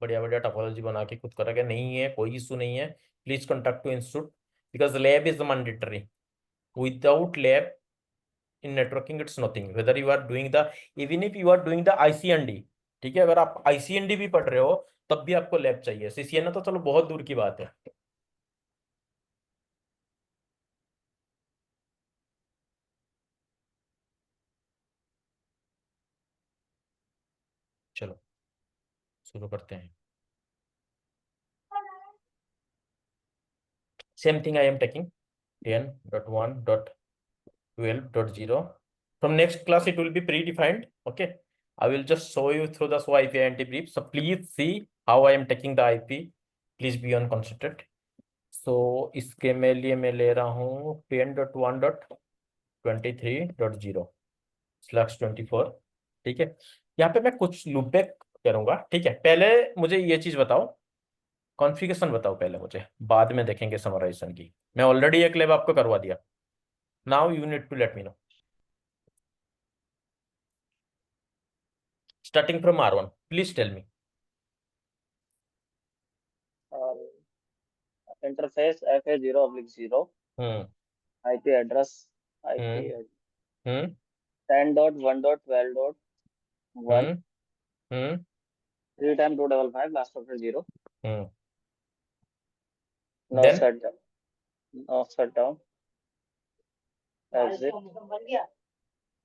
बढ़िया बढ़िया टोपोलॉजी बना के खुद करोगे, नहीं है कोई इशू नहीं है। Please contact to institute because lab is mandatory. Without lab in networking it's nothing, whether you are doing the, even if you are doing the ICND, ठीक है, अगर आप ICND भी पढ़ रहे हो तब भी आपको लैब चाहिए। CCNA तो चलो बहुत दूर की बात है। चलो शुरू करते हैं। Same thing I am taking 10.1.12.0. From next class it will be predefined. Okay, I will just show you through the SO IP INT brief. So please see how I am taking the IP. Please be on concentrate. So इसके में लिए मैं ले रहा हूँ 10.1.23.0/24। ठीक है, यहाँ पे मैं कुछ लूप बैक करूंगा। ठीक है, पहले मुझे ये चीज बताओ, कॉन्फ़िगरेशन बताओ पहले मुझे, बाद में देखेंगे समराइजेशन की। मैं ऑलरेडी एक लैब आपको करवा दिया। Now you need to let me know, starting from R1, please tell me. Interface FA0/0, hmm IP address IP hmm 10.1.12.1, hmm hmm 3 times 255, last after 0. Hmm No then shutdown. No shutdown. Exit.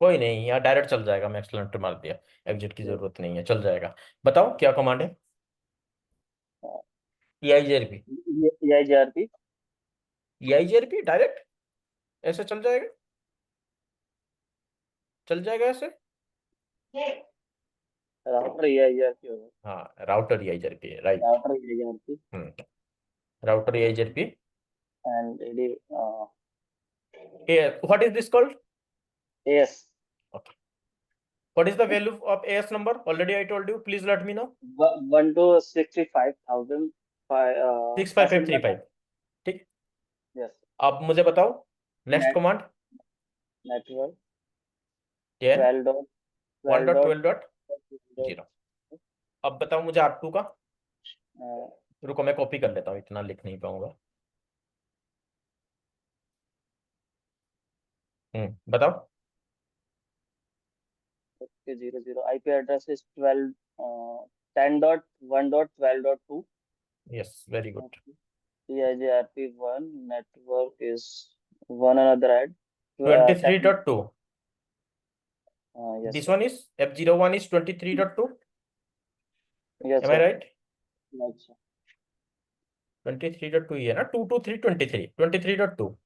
कोई नहीं, यहाँ direct चल जाएगा। मैं एक्सलेंटर मार दिया, exit की जरूरत नहीं है, चल जाएगा। बताओ क्या कमांड है? EIGRP। EIGRP. EIGRP डायरेक्ट ऐसे चल जाएगा? चल जाएगा ऐसे? Router EIGRP होगा. हाँ, राउटर EIGRP है, right. Router EIGRP router EIGRP। and AD, What is this called? AS. Okay. What is the value of AS number? Already I told you. Please let me know. 1 to 65,000. 65535। ठीक, Yes. अब मुझे बताओ next command. Network 10 12.12. 1.12.0। अब बताओ मुझे R2 का। रुको मैं कॉपी कर लेता हूँ, इतना लिख नहीं पाऊंगा। बताओ। 0 IP address is 10.1.12.2. Yes, very good. EIGRP1 network is one another add. 23.2। Yes. This one is F01 is 23.2. Yes, Am I sir. right? Yes, sir. 23.2 है ना, 223.23, 23.2.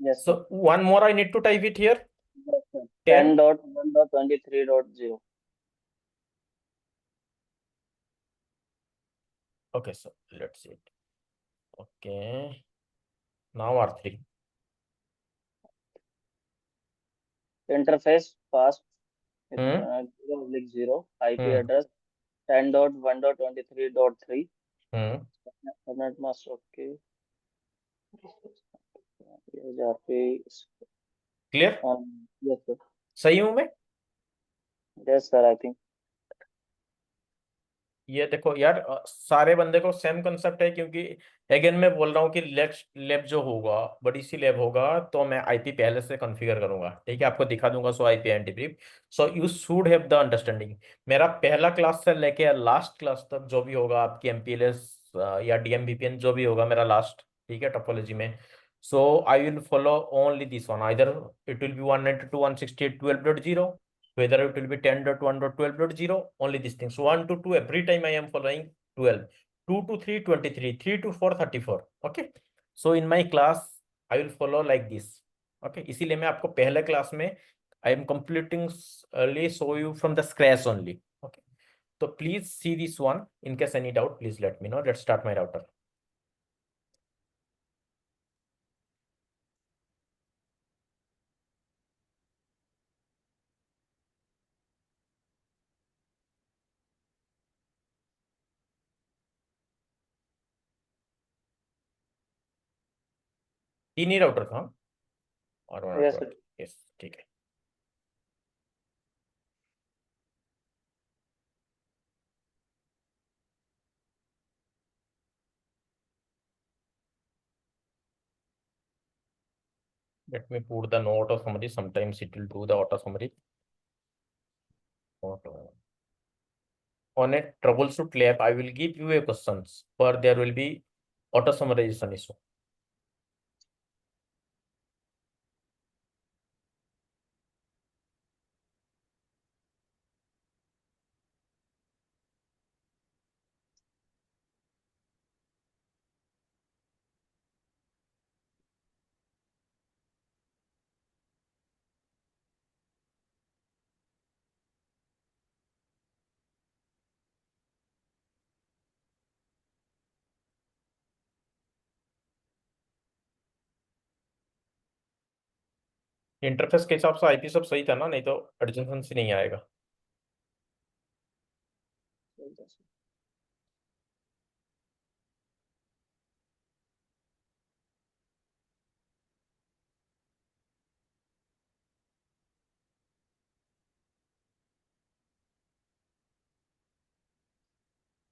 Yes, So sir. one more I need to type it here. Yes, sir. 10. 10.1.23.0. Okay, so let's see it. Okay, now R3. Interface fast. Hmm. 0/0. IP address 10.1.23.3. Subnet mask. Okay. EIGRP is Clear? on. Yes, sir. सही हूं मैं? Yes, sir. I think. ये देखो यार, सारे बंदे को same concept है, क्योंकि अगेन मैं बोल रहा हूँ कि लैब जो होगा, बड़ी सी लैब होगा, तो मैं आईपी पहले से कॉन्फ़िगर करूंगा। ठीक है, आपको दिखा दूंगा सो IP anti brief. So you should have the understanding. मेरा पहला क्लास से लेके लास्ट क्लास तक जो भी होगा, आपकी MPLS या DMVPN जो भी होगा मेरा लास्ट, ठीक है, टोपोलॉजी में, so I will follow only this one. Either it will be 192.168.12.0, whether it will be 10.1.12.0, only these things 1 to 2 every time I am following 12, 2 to 3 23, 3 to 4 34. Okay, so in my class I will follow like this. Okay, इसीलिए मैं आपको पहले class में I am completing early, show you from the scratch only. Okay, so please see this one. In case any doubt, please let me know. Let's start my router. तीन ही router था और one Yes, sir. Yes, ठीक है। Let me put the no auto summary. Sometimes it will do the auto summary. Auto. on a troubleshoot lab, I will give you a questions, but there will be auto summarization issue. Interface के हिसाब से IP सब सही था ना, नहीं तो adjacency नहीं आएगा।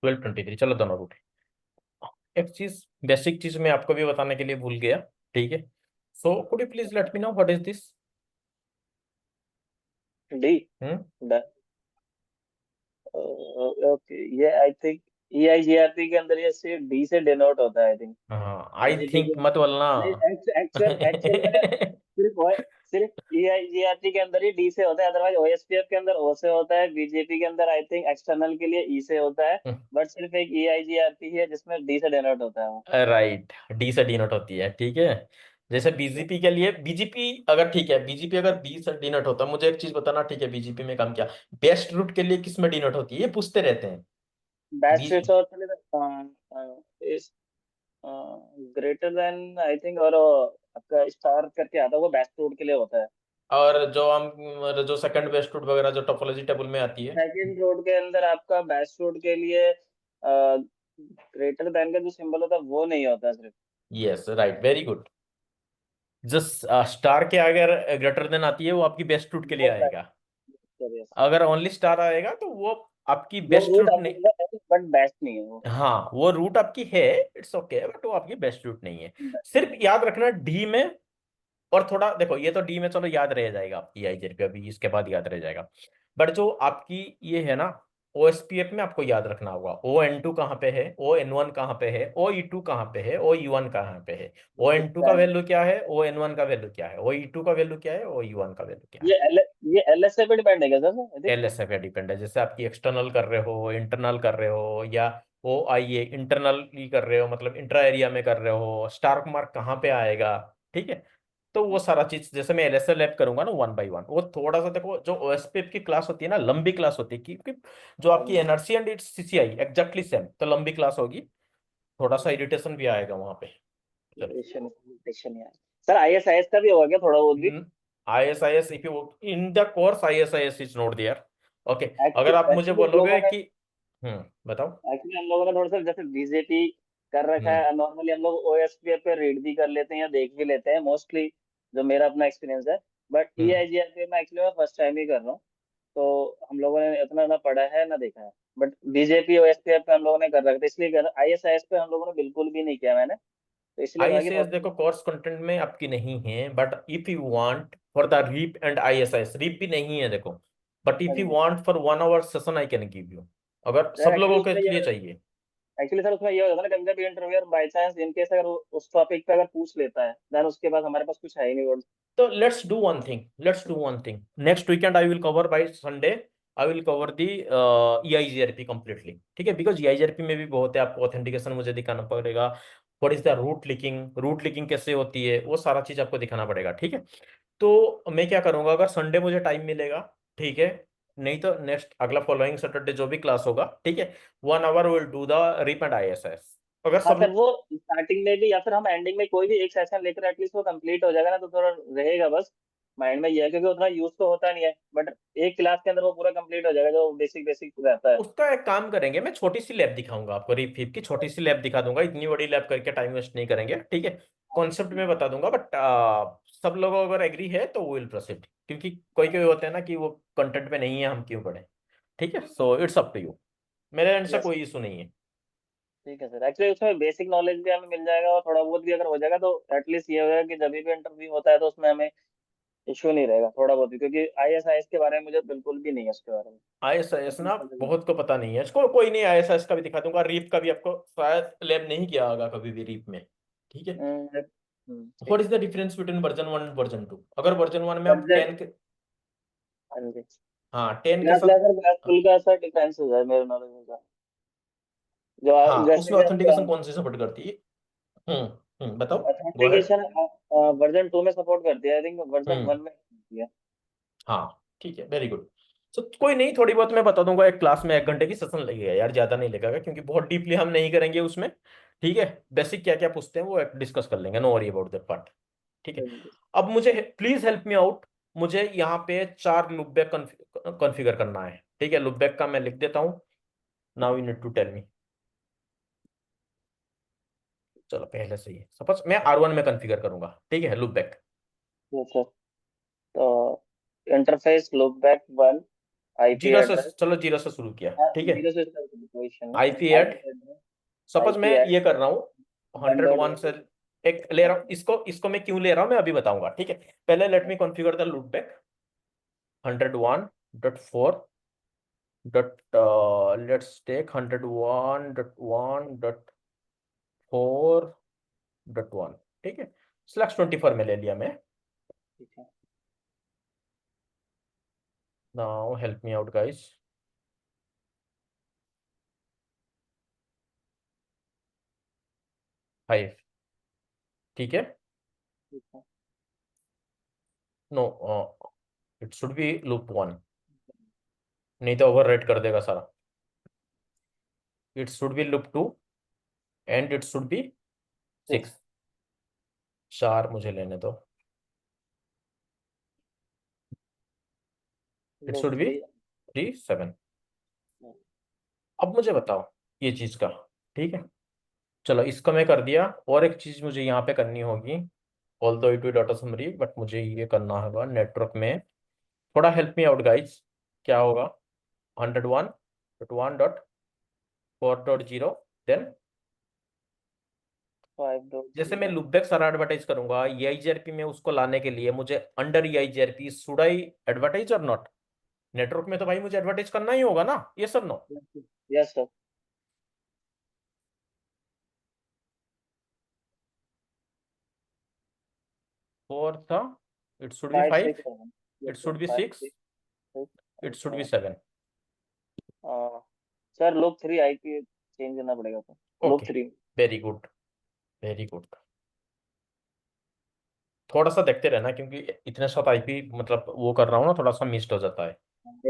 ट्वेल्व 23, चलो दोनों रूट। एक चीज, बेसिक चीज मैं आपको भी बताने के लिए भूल गया, ठीक है। So could you please let me no what is this? D done. Okay, ये आई थिंक EIGRP के अंदर ये सिर्फ डी से डिनोट होता है आई थिंक। हाँ, आई थिंक मत बोलना। एक्चुअल में सिर्फ EIGRP के अंदर ही डी से होता है, अदरवाइज OSPF के अंदर ओ से होता है, BJP के अंदर आई थिंक एक्सटर्नल के लिए ई से होता है, बट सिर्फ एक EIGRP है जिसमें डी से डिनोट होता है वो। राइट, डी से डिनोट होती है, ठीक है। जैसे बीजेपी के लिए, बीजेपी अगर ठीक है, बीजेपी अगर बी से डिनोट होता है, मुझे एक चीज बताना, ठीक है, बीजेपी में काम किया, बेस्ट रूट के लिए किस में डिनोट होती है, ये पूछते रहते हैं। बेस्ट रेट्स और इस ग्रेटर देन आई थिंक, और आपका स्टार करके आता है वो बेस्ट रूट के लिए होता है। और जो सेकंड बेस्ट रूट वगैरह जो टोपोलॉजी टेबल में आती है, सेकंड रोड के अंदर आपका बेस्ट रोड के लिए ग्रेटर देन का जो सिंबल होता है वो नहीं होता सिर्फ। Yes right, very good. Just star के अगर ग्रेटर देन आती है, वो आपकी बेस्ट रूट के लिए वो best आएगा। route है, yes। अगर ओनली स्टार आएगा तो वो आपकी वो बेस्ट रूट रूट नहीं। अवेलेबल है बट बेस्ट नहीं है वो। हाँ, वो रूट आपकी है, इट्स ओके, बट वो आपकी बेस्ट रूट नहीं है। सिर्फ याद रखना डी में, और थोड़ा देखो, ये तो डी में चलो याद रह जाएगा आपकी EIGRP पे, अभी इसके बाद याद रह जाएगा। बट जो आपकी ये है ना, OSPF में आपको याद रखना होगा, ON2 कहाँ पे है, ON1 कहाँ पे है, OE2 कहाँ पे है, OE1 कहाँ पे है, ON2 का वैल्यू क्या है, ON1 का वैल्यू क्या है, OE2 का वैल्यू क्या है, OE1 का वैल्यू क्या है। ये LSA पे डिपेंड है क्या सर? आई थिंक LSA पे डिपेंड है, जैसे आपकी एक्सटर्नल कर रहे हो, इंटरनल कर रहे हो, या OIA इंटरनली कर रहे हो, मतलब इंट्रा एरिया में कर रहे हो, स्टार्क मार्क कहाँ पे आएगा, ठीक है। तो वो सारा चीज जैसे मैं LSA लैब करूंगा ना 1 by 1, वो थोड़ा सा देखो, जो OSPF की क्लास होती है ना, लंबी क्लास होती है, क्योंकि जो आपकी NRC and it's CCI exactly same, तो लंबी क्लास होगी, थोड़ा सा इरिटेशन भी आएगा वहां पे। चलो, सर ISIS का भी होगा क्या थोड़ा बहुत भी? ISIS, if you in the course ISIS is not there, okay। अगर आप मुझे एक्चुअली बोलोगे कि बताओ। एक्चुअली हम लोगों ने थोड़ा सा जैसे BJP कर रखा है, नॉर्मली हम लोग OSPF पे रीड भी कर लेते हैं या देख भी लेते हैं मोस्टली, जो मेरा अपना एक्सपीरियंस है। बट EIGRP में एक्चुअली मैं फर्स्ट टाइम ही कर रहा हूँ, तो हम लोगों ने इतना ना पढ़ा है ना देखा है। बट BJP OSPF पे हम लोगों ने कर रखा था, इसलिए कर ISIS पे हम लोगों ने बिल्कुल भी नहीं किया मैंने, तो इसलिए था कि ISIS देखो कोर्स कंटेंट में आपकी नहीं है, but if you want for the RIP and ISIS, RIP भी नहीं है देखो, but if you want for 1 hour session I can give you, अगर सब लोगों के लिए चाहिए। एक्चुअली सर उसमें ये हो जाता है ना, कभी कभी इंटरव्यूअर बाय चांस इनकेस अगर उस टॉपिक पे अगर पूछ लेता है, देन उसके बाद हमारे पास कुछ है ही नहीं वर्ड। तो let's do one thing, next weekend I will cover by Sunday, I will cover the EIGRP completely, ठीक है, बिकॉज EIGRP में भी बहुत है, आपको ऑथेंटिकेशन मुझे दिखाना पड़ेगा, what is the route leaking कैसे होती है, वो सारा चीज आपको दिखाना पड़ेगा, ठीक है। तो मैं क्या करूंगा, अगर संडे मुझे टाइम मिलेगा, ठीक है, नहीं तो नेक्स्ट अगला फॉलोइंग सैटरडे जो भी क्लास होगा, ठीक है, 1 hour will do the RIP and ISIS। अगर हाँ सब सर, वो स्टार्टिंग में भी या फिर हम एंडिंग में कोई भी एक सेशन लेकर एटलीस्ट वो कंप्लीट हो जाएगा ना, तो थोड़ा रहेगा बस माइंड में, ये है क्योंकि उतना यूज तो होता नहीं है, बट एक क्लास के अंदर वो पूरा कंप्लीट हो जाएगा जो बेसिक बेसिक रहता है। उसका एक काम करेंगे, मैं छोटी सी लैब दिखाऊंगा आपको, रीप फिप की छोटी सी लैब दिखा दूंगा, इतनी बड़ी लैब करके टाइम वेस्ट नहीं करेंगे, ठीक है। कॉन्सेप्ट में बता दूंगा, बट सब लोग अगर एग्री है तो विल प्रोसीड, क्योंकि कोई कोई होते हैं ना कि वो कंटेंट में नहीं है, हम क्यों पढ़े, ठीक है। So it's up to you, मेरे एंड से यस, कोई इशू नहीं है। ठीक है सर। एक्चुअली उसमें बेसिक नॉलेज भी हमें मिल जाएगा और थोड़ा बहुत भी अगर हो जाएगा तो एटलीस्ट ये होगा कि जब भी इंटरव्यू होता है तो उसमें हमें इश्यू नहीं रहेगा थोड़ा बहुत भी, क्योंकि ISIS के बारे में मुझे बिल्कुल भी नहीं है उसके बारे में। ISIS ना बहुत को पता नहीं है इसको, कोई नहीं, ISIS का भी दिखा दूंगा। रीप का भी आपको शायद लैब नहीं किया होगा कभी भी रीप में, ठीक है। ठीक व्हाट है is the difference between version 1 and version 2? अगर वर्जन 1 में हम बजट। 10 के, हाँ जी, हाँ 10 के यहाँ साथ, स्कूल का ऐसा डिफरेंस है मेरे नॉलेज में, जो हाँ जैसे उसमें कि ऑथेंटिकेशन हम कौन सी सपोर्ट करती है? बताओ। Go ahead. ऑथेंटिकेशन वर्जन 2 में सपोर्ट करती है, आई थिंक वर्जन 1 में करती है। हाँ ठीक है, वेरी गुड। सो कोई नहीं, थोड़ी बहुत मैं बता दूंगा। एक क्लास में 1 घंटे की सेशन लगेगा यार, ज्यादा नहीं लगेगा, क्योंकि बहुत डीपली हम नहीं करेंगे उसमें, ठीक है। बेसिक क्या क्या पूछते हैं वो डिस्कस कर लेंगे, no worry about that part, ठीक है। अब मुझे प्लीज हेल्प मी आउट, मुझे यहाँ पे 4 लूपबैक कॉन्फ़िगर करना है, ठीक है। लूपबैक का मैं लिख देता हूँ, now you need to tell me. चलो पहले से ही सपोज मैं R1 में कॉन्फ़िगर करूंगा, ठीक है, लूपबैक। सर तो इंटरफेस लूपबैक 1 आईपी जीरो से, एड्रेस, चलो जीरो से शुरू किया, ठीक है। 0 से स्टार्ट करते कोई इश्यू नहीं। IP add, IP address, suppose मैं आईपी ये एड कर रहा हूँ 101 से, एक ले रहा हूँ इसको, इसको मैं क्यों ले रहा हूँ मैं अभी बताऊंगा, ठीक है। पहले let me configure the loopback 101.4 dot, let's take 101.1.4.1, ठीक है। /24 में ले लिया मैं। ठीक है। Now help me out guys. 5, ठीक है। ठीक है no, it should be loop 1, नहीं तो ओवरराइट कर देगा सारा। It should be loop 2 and it should be 6। 4 मुझे लेने दो, इट लूप शुड बी 3 3 7। अब मुझे बताओ ये चीज का, ठीक है। चलो इसको मैं कर दिया, और एक चीज मुझे यहाँ पे करनी होगी, although it be data summary, but मुझे ये करना होगा नेटवर्क में। थोड़ा हेल्प मी आउट गाइस, क्या होगा? 101.1.4.0, देन 5 जैसे मैं लूपबैक सारा एडवर्टाइज करूंगा EIGRP में, उसको लाने के लिए मुझे under EIGRP should I advertise और नॉट? नेटवर्क में तो भाई मुझे एडवर्टाइज करना ही होगा ना, ये सब नो। Yes sir. फोर था, it should B 5 6 5, 7 it yes sir should be 5 6, 6 6 it should B और 7। सर लूप 3 आईपी चेंज करना पड़ेगा तो loop okay, 3। Very good, very good. थोड़ा सा देखते रहना, क्योंकि इतने साथ IP मतलब वो कर रहा हूँ ना, थोड़ा सा मिस्ड हो जाता है।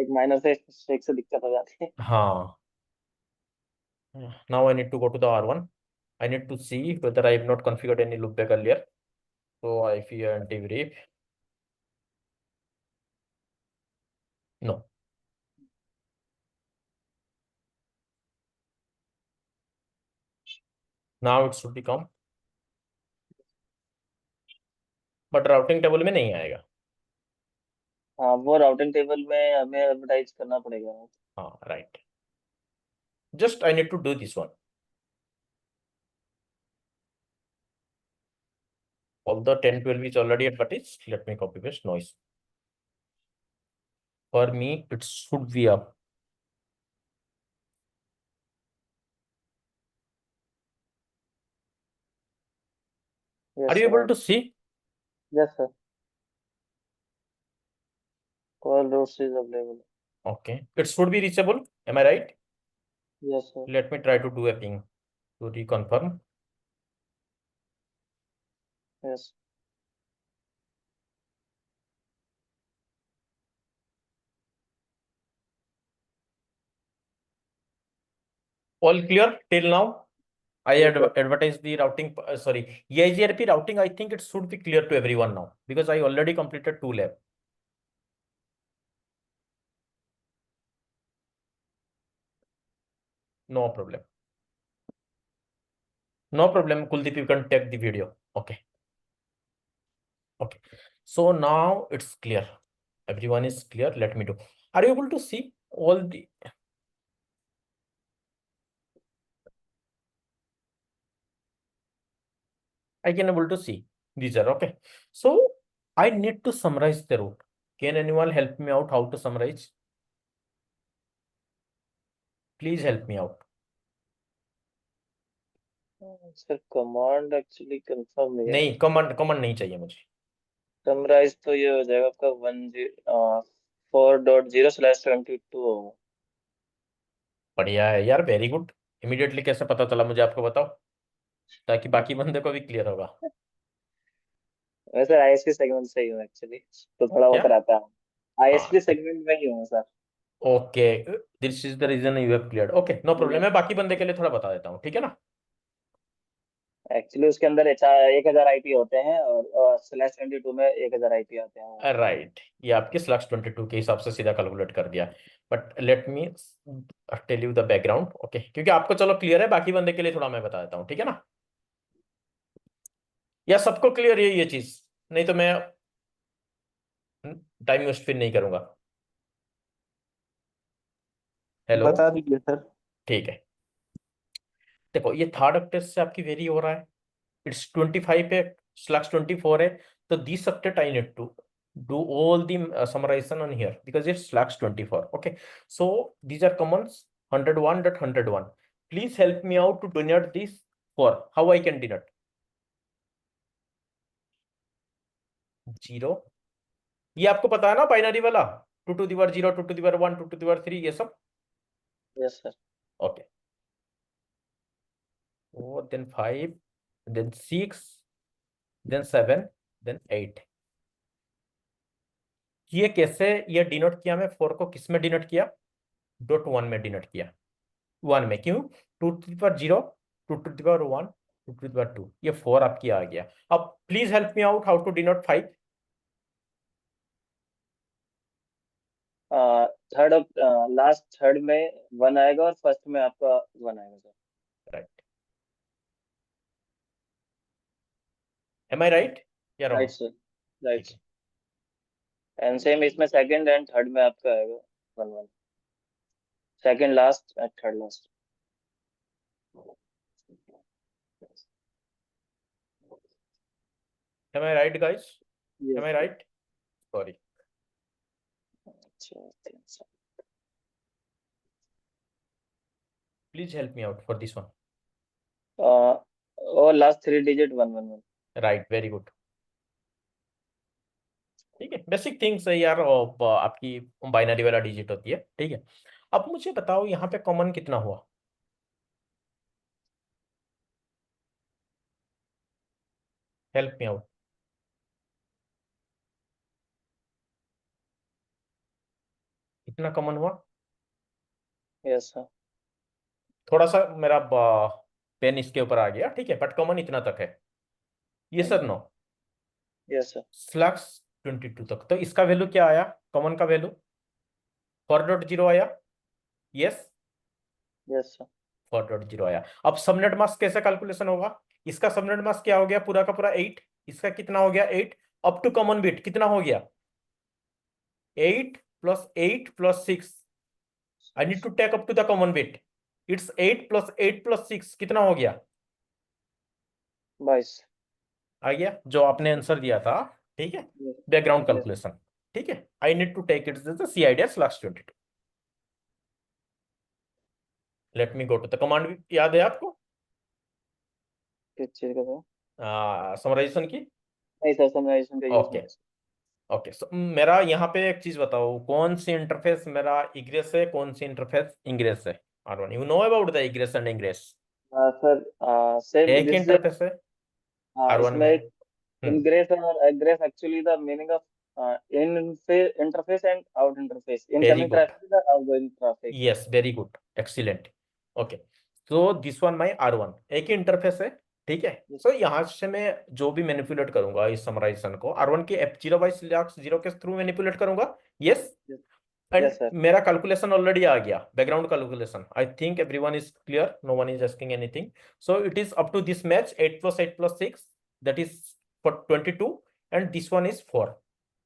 एक माइनर से एक से दिक्कत हो जाती है। हाँ, now I need to go to the R1. I need to see whether I have not configured any loopback earlier. So IP anti-brief. No. Now it should become, but routing table में नहीं आएगा। हाँ वो routing table में हमें advertise करना पड़ेगा। हाँ right. Just I need to do this one. Although 10 12 is already advertised, let me copy paste noise. For me, it should be up. Are yes you able sir. to see? Yes sir. Call roast is available. Okay. It should be reachable. Am I right? Yes sir. Let me try to do a ping to reconfirm. Yes All clear till now? I ठीक है। advertised the routing, sorry, EIGRP routing. I think it should be clear to everyone now, because I already completed 2 lab. No problem. No problem, Kuldeep, you can take the video. Okay. Okay. So now it's clear. Everyone is clear. Let me do. Are you able to see all the? I can able to see these are okay. So I need to summarize the route. Can anyone help me out how to summarize? Please help me out. Sir command actually confirm नहीं है। नहीं, command नहीं चाहिए मुझे। Summarise तो ये हो जाएगा आपका 4.0/22 होगा। बढ़िया है यार, वेरी गुड। इमीडिएटली कैसे पता चला मुझे, आपको बताओ, ताकि बाकी बंदे को भी क्लियर होगा। वैसे आईएसपी सेगमेंट से ही हूँ एक्चुअली, तो थोड़ा बहुत क्या? रहता है। आईएसपी सेगमेंट में ही हूँ sir. Okay, this is the reason you have cleared. Okay, no problem. मैं बाकी बंदे के लिए थोड़ा बता देता हूँ, ठीक है ना। एक्चुअली उसके अंदर 1000 आईपी होते हैं और /22 में 1000 आईपी आते हैं। राइट, ये आपके /22 के हिसाब से सीधा कैलकुलेट कर दिया। But let me tell you the background, okay, क्योंकि आपको चलो क्लियर है, बाकी बंदे के लिए थोड़ा मैं बता देता हूँ, ठीक है ना। या सबको क्लियर है ये चीज? नहीं तो मैं टाइम वेस्ट फिर नहीं करूंगा। हेलो, बता दीजिए सर। ठीक है। देखो, ये थर्ड ऑक्टेट से आपकी वेरी हो रहा है। इट्स 25 है, /24 है, तो this octet I need to do all the summarization on here because it's /24. Okay, so these are commons 101.101. Please help me out to denote this for how I can denote 0। ये आपको पता है ना, binary वाला 2 to the power 0, 2 to the power 1, 2 to the power 3, ये सब। Yes sir. Okay, 4 then 5 then 6 then 7 then 8। ये कैसे ये डिनोट किया? मैं 4 को किस में डिनोट किया? .1 में डिनोट किया। 1 में क्यों? 2 to the power 0, 2 to the power 1, 2 to the power 2, ये 4 आपकी आ गया। अब please help me out how to denote 5। Third last third में 1 आएगा और फर्स्ट में आपका 1 आएगा sir. Right, am I right या राइट रॉन्ग? Sir, right. ठीक है, एंड सेम इसमें सेकंड एंड थर्ड में आपका आएगा 1 1। Second last and third last. Am I right guys? Yes am I sir. Right? Sorry, अच्छा, please help me out for this one. और last 3 digit 1 1 1। Right, very good. ठीक है, basic things है यार, आपकी बाइनरी वाला डिजिट होती है, ठीक है। अब मुझे बताओ यहाँ पे कॉमन कितना हुआ? हेल्प मी आउट, इतना कॉमन हुआ? Yes sir. थोड़ा सा मेरा पेन इसके ऊपर आ गया, ठीक है, बट कॉमन इतना तक है। ये सर नो यस सर। /22 तक, तो इसका वैल्यू क्या आया? कॉमन का वैल्यू 4.0 आया। Yes, yes sir. 4.0 आया। अब सबनेट मास्क कैसे कैलकुलेशन होगा? इसका सबनेट मास्क क्या हो गया? पूरा का पूरा 8। इसका कितना हो गया? 8। अप टू कॉमन बिट कितना हो गया? 8 + 8 + 6। I need to take up to the common bit. It's 8 + 8 + 6 कितना हो गया? 22। आ गया जो आपने आंसर दिया था, ठीक है। Background Yes. कैलकुलेशन, ठीक है। I need to take it the CID /22। Let me go to the command. याद है आपको किस चीज का था? समराइजेशन की? नहीं सर, समराइजेशन का यूज ओके नहीं। ओके, सो मेरा यहाँ पे एक चीज बताओ, कौन सी इंटरफेस मेरा इग्रेस है, कौन सी इंटरफेस इंग्रेस है? R1, you know about the egress and ingress? Sir same एक ही दिस इंटरफेस है R1 इसमें में। इनग्रेस और egress actually the meaning of in interface and out interface, very incoming good, traffic और outgoing traffic. Yes, very good, excellent. Okay, so this one my R1 एक ही interface है, ठीक है। सो यहाँ से मैं जो भी मैनिपुलेट करूंगा इस समराइजेशन को R1 के F0/0 के थ्रू मैनिपुलेट करूंगा। Yes, and yes sir. मेरा कैलकुलेशन ऑलरेडी आ गया, background calculation. I think everyone is clear, no one is asking anything. So it is up to this match 8 + 8 + 6, that is for 22, and this one is 4.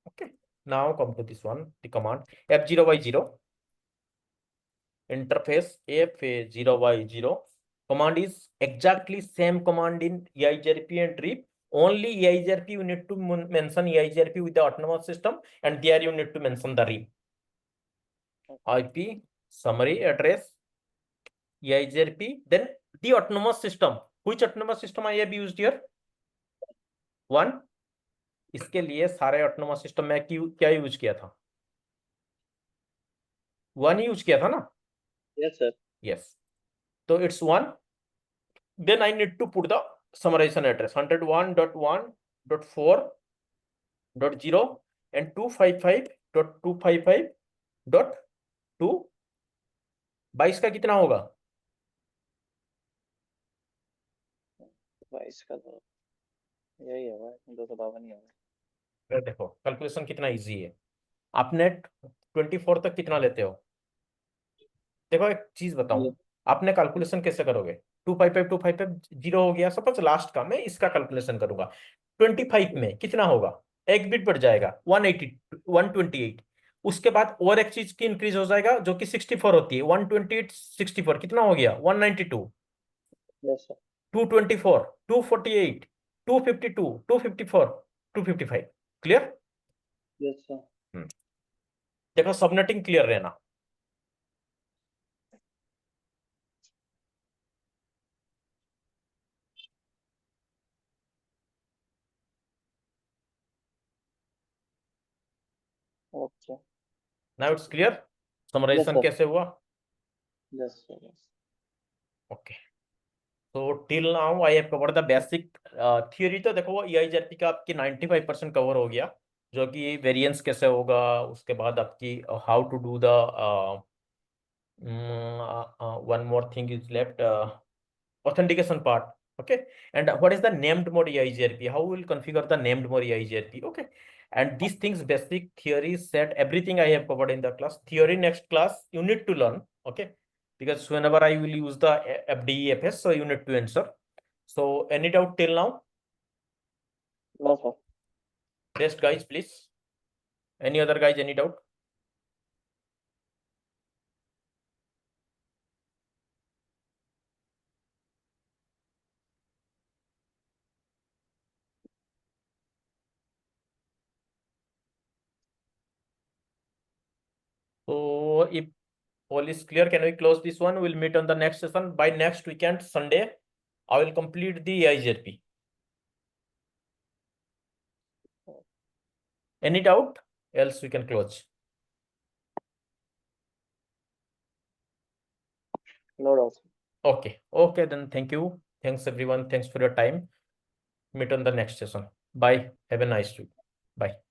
Okay, now come to this one, the command F0/0 interface F0/0 command is exactly same command in EIGRP and RIP, Only EIGRP you need to mention EIGRP with the autonomous system, and there you need to mention the RIM. IP, summary, address, EIGRP, then the autonomous system. Which autonomous system I have used here? One. इसके लिए सारे autonomous system में क्या use किया था? One use किया था ना? Yes, sir. Yes. So it's one. Then I need to put the summarization address 101.1.4.0 and 255.255.2. 22 का कितना होगा? 22 का तो यही होगा, 252 ही होगा। देखो कैलकुलेशन कितना इजी है। आपने 24 तक कितना लेते हो? देखो एक चीज बताऊं, आपने कैलकुलेशन कैसे करोगे? 255 जीरो हो गया, सपोज लास्ट का मैं इसका कैलकुलेशन करूंगा। 25 में कितना होगा? एक बिट बढ़ जाएगा 180 128। उसके बाद और एक चीज की इंक्रीज हो जाएगा जो कि 64 होती है। 128 64 कितना हो गया? 192। Yes, sir. 224 248 252 254 255। Clear? Yes, sir. देखो सबनेटिंग क्लियर रहना। Okay. Now it's clear summarization sir. कैसे हुआ? Yes, sir. Yes. ओके, तो till now I have covered the basic theory. तो देखो वो EIGRP का आपकी 95% कवर हो गया, जो कि वेरिएंस कैसे होगा, उसके बाद आपकी how to do the one more thing is left, authentication part. Okay, and what is the named mode EIGRP? How we will configure the named mode EIGRP? Okay, and these things, basic theory set, everything I have covered in the class. Theory next class you need to learn. Okay, because whenever I will use the FDEFS, so you need to answer. So any doubt till now? No, sir. Rest guys, please. Any other guys, any doubt? So if all is clear, can we close this one? We'll meet on the next session. By next weekend, Sunday, I will complete the EIGRP. Any doubt? Else we can close. No doubt. Okay. Okay, then thank you. Thanks everyone. Thanks for your time. Meet on the next session. Bye. Have a nice week. Bye.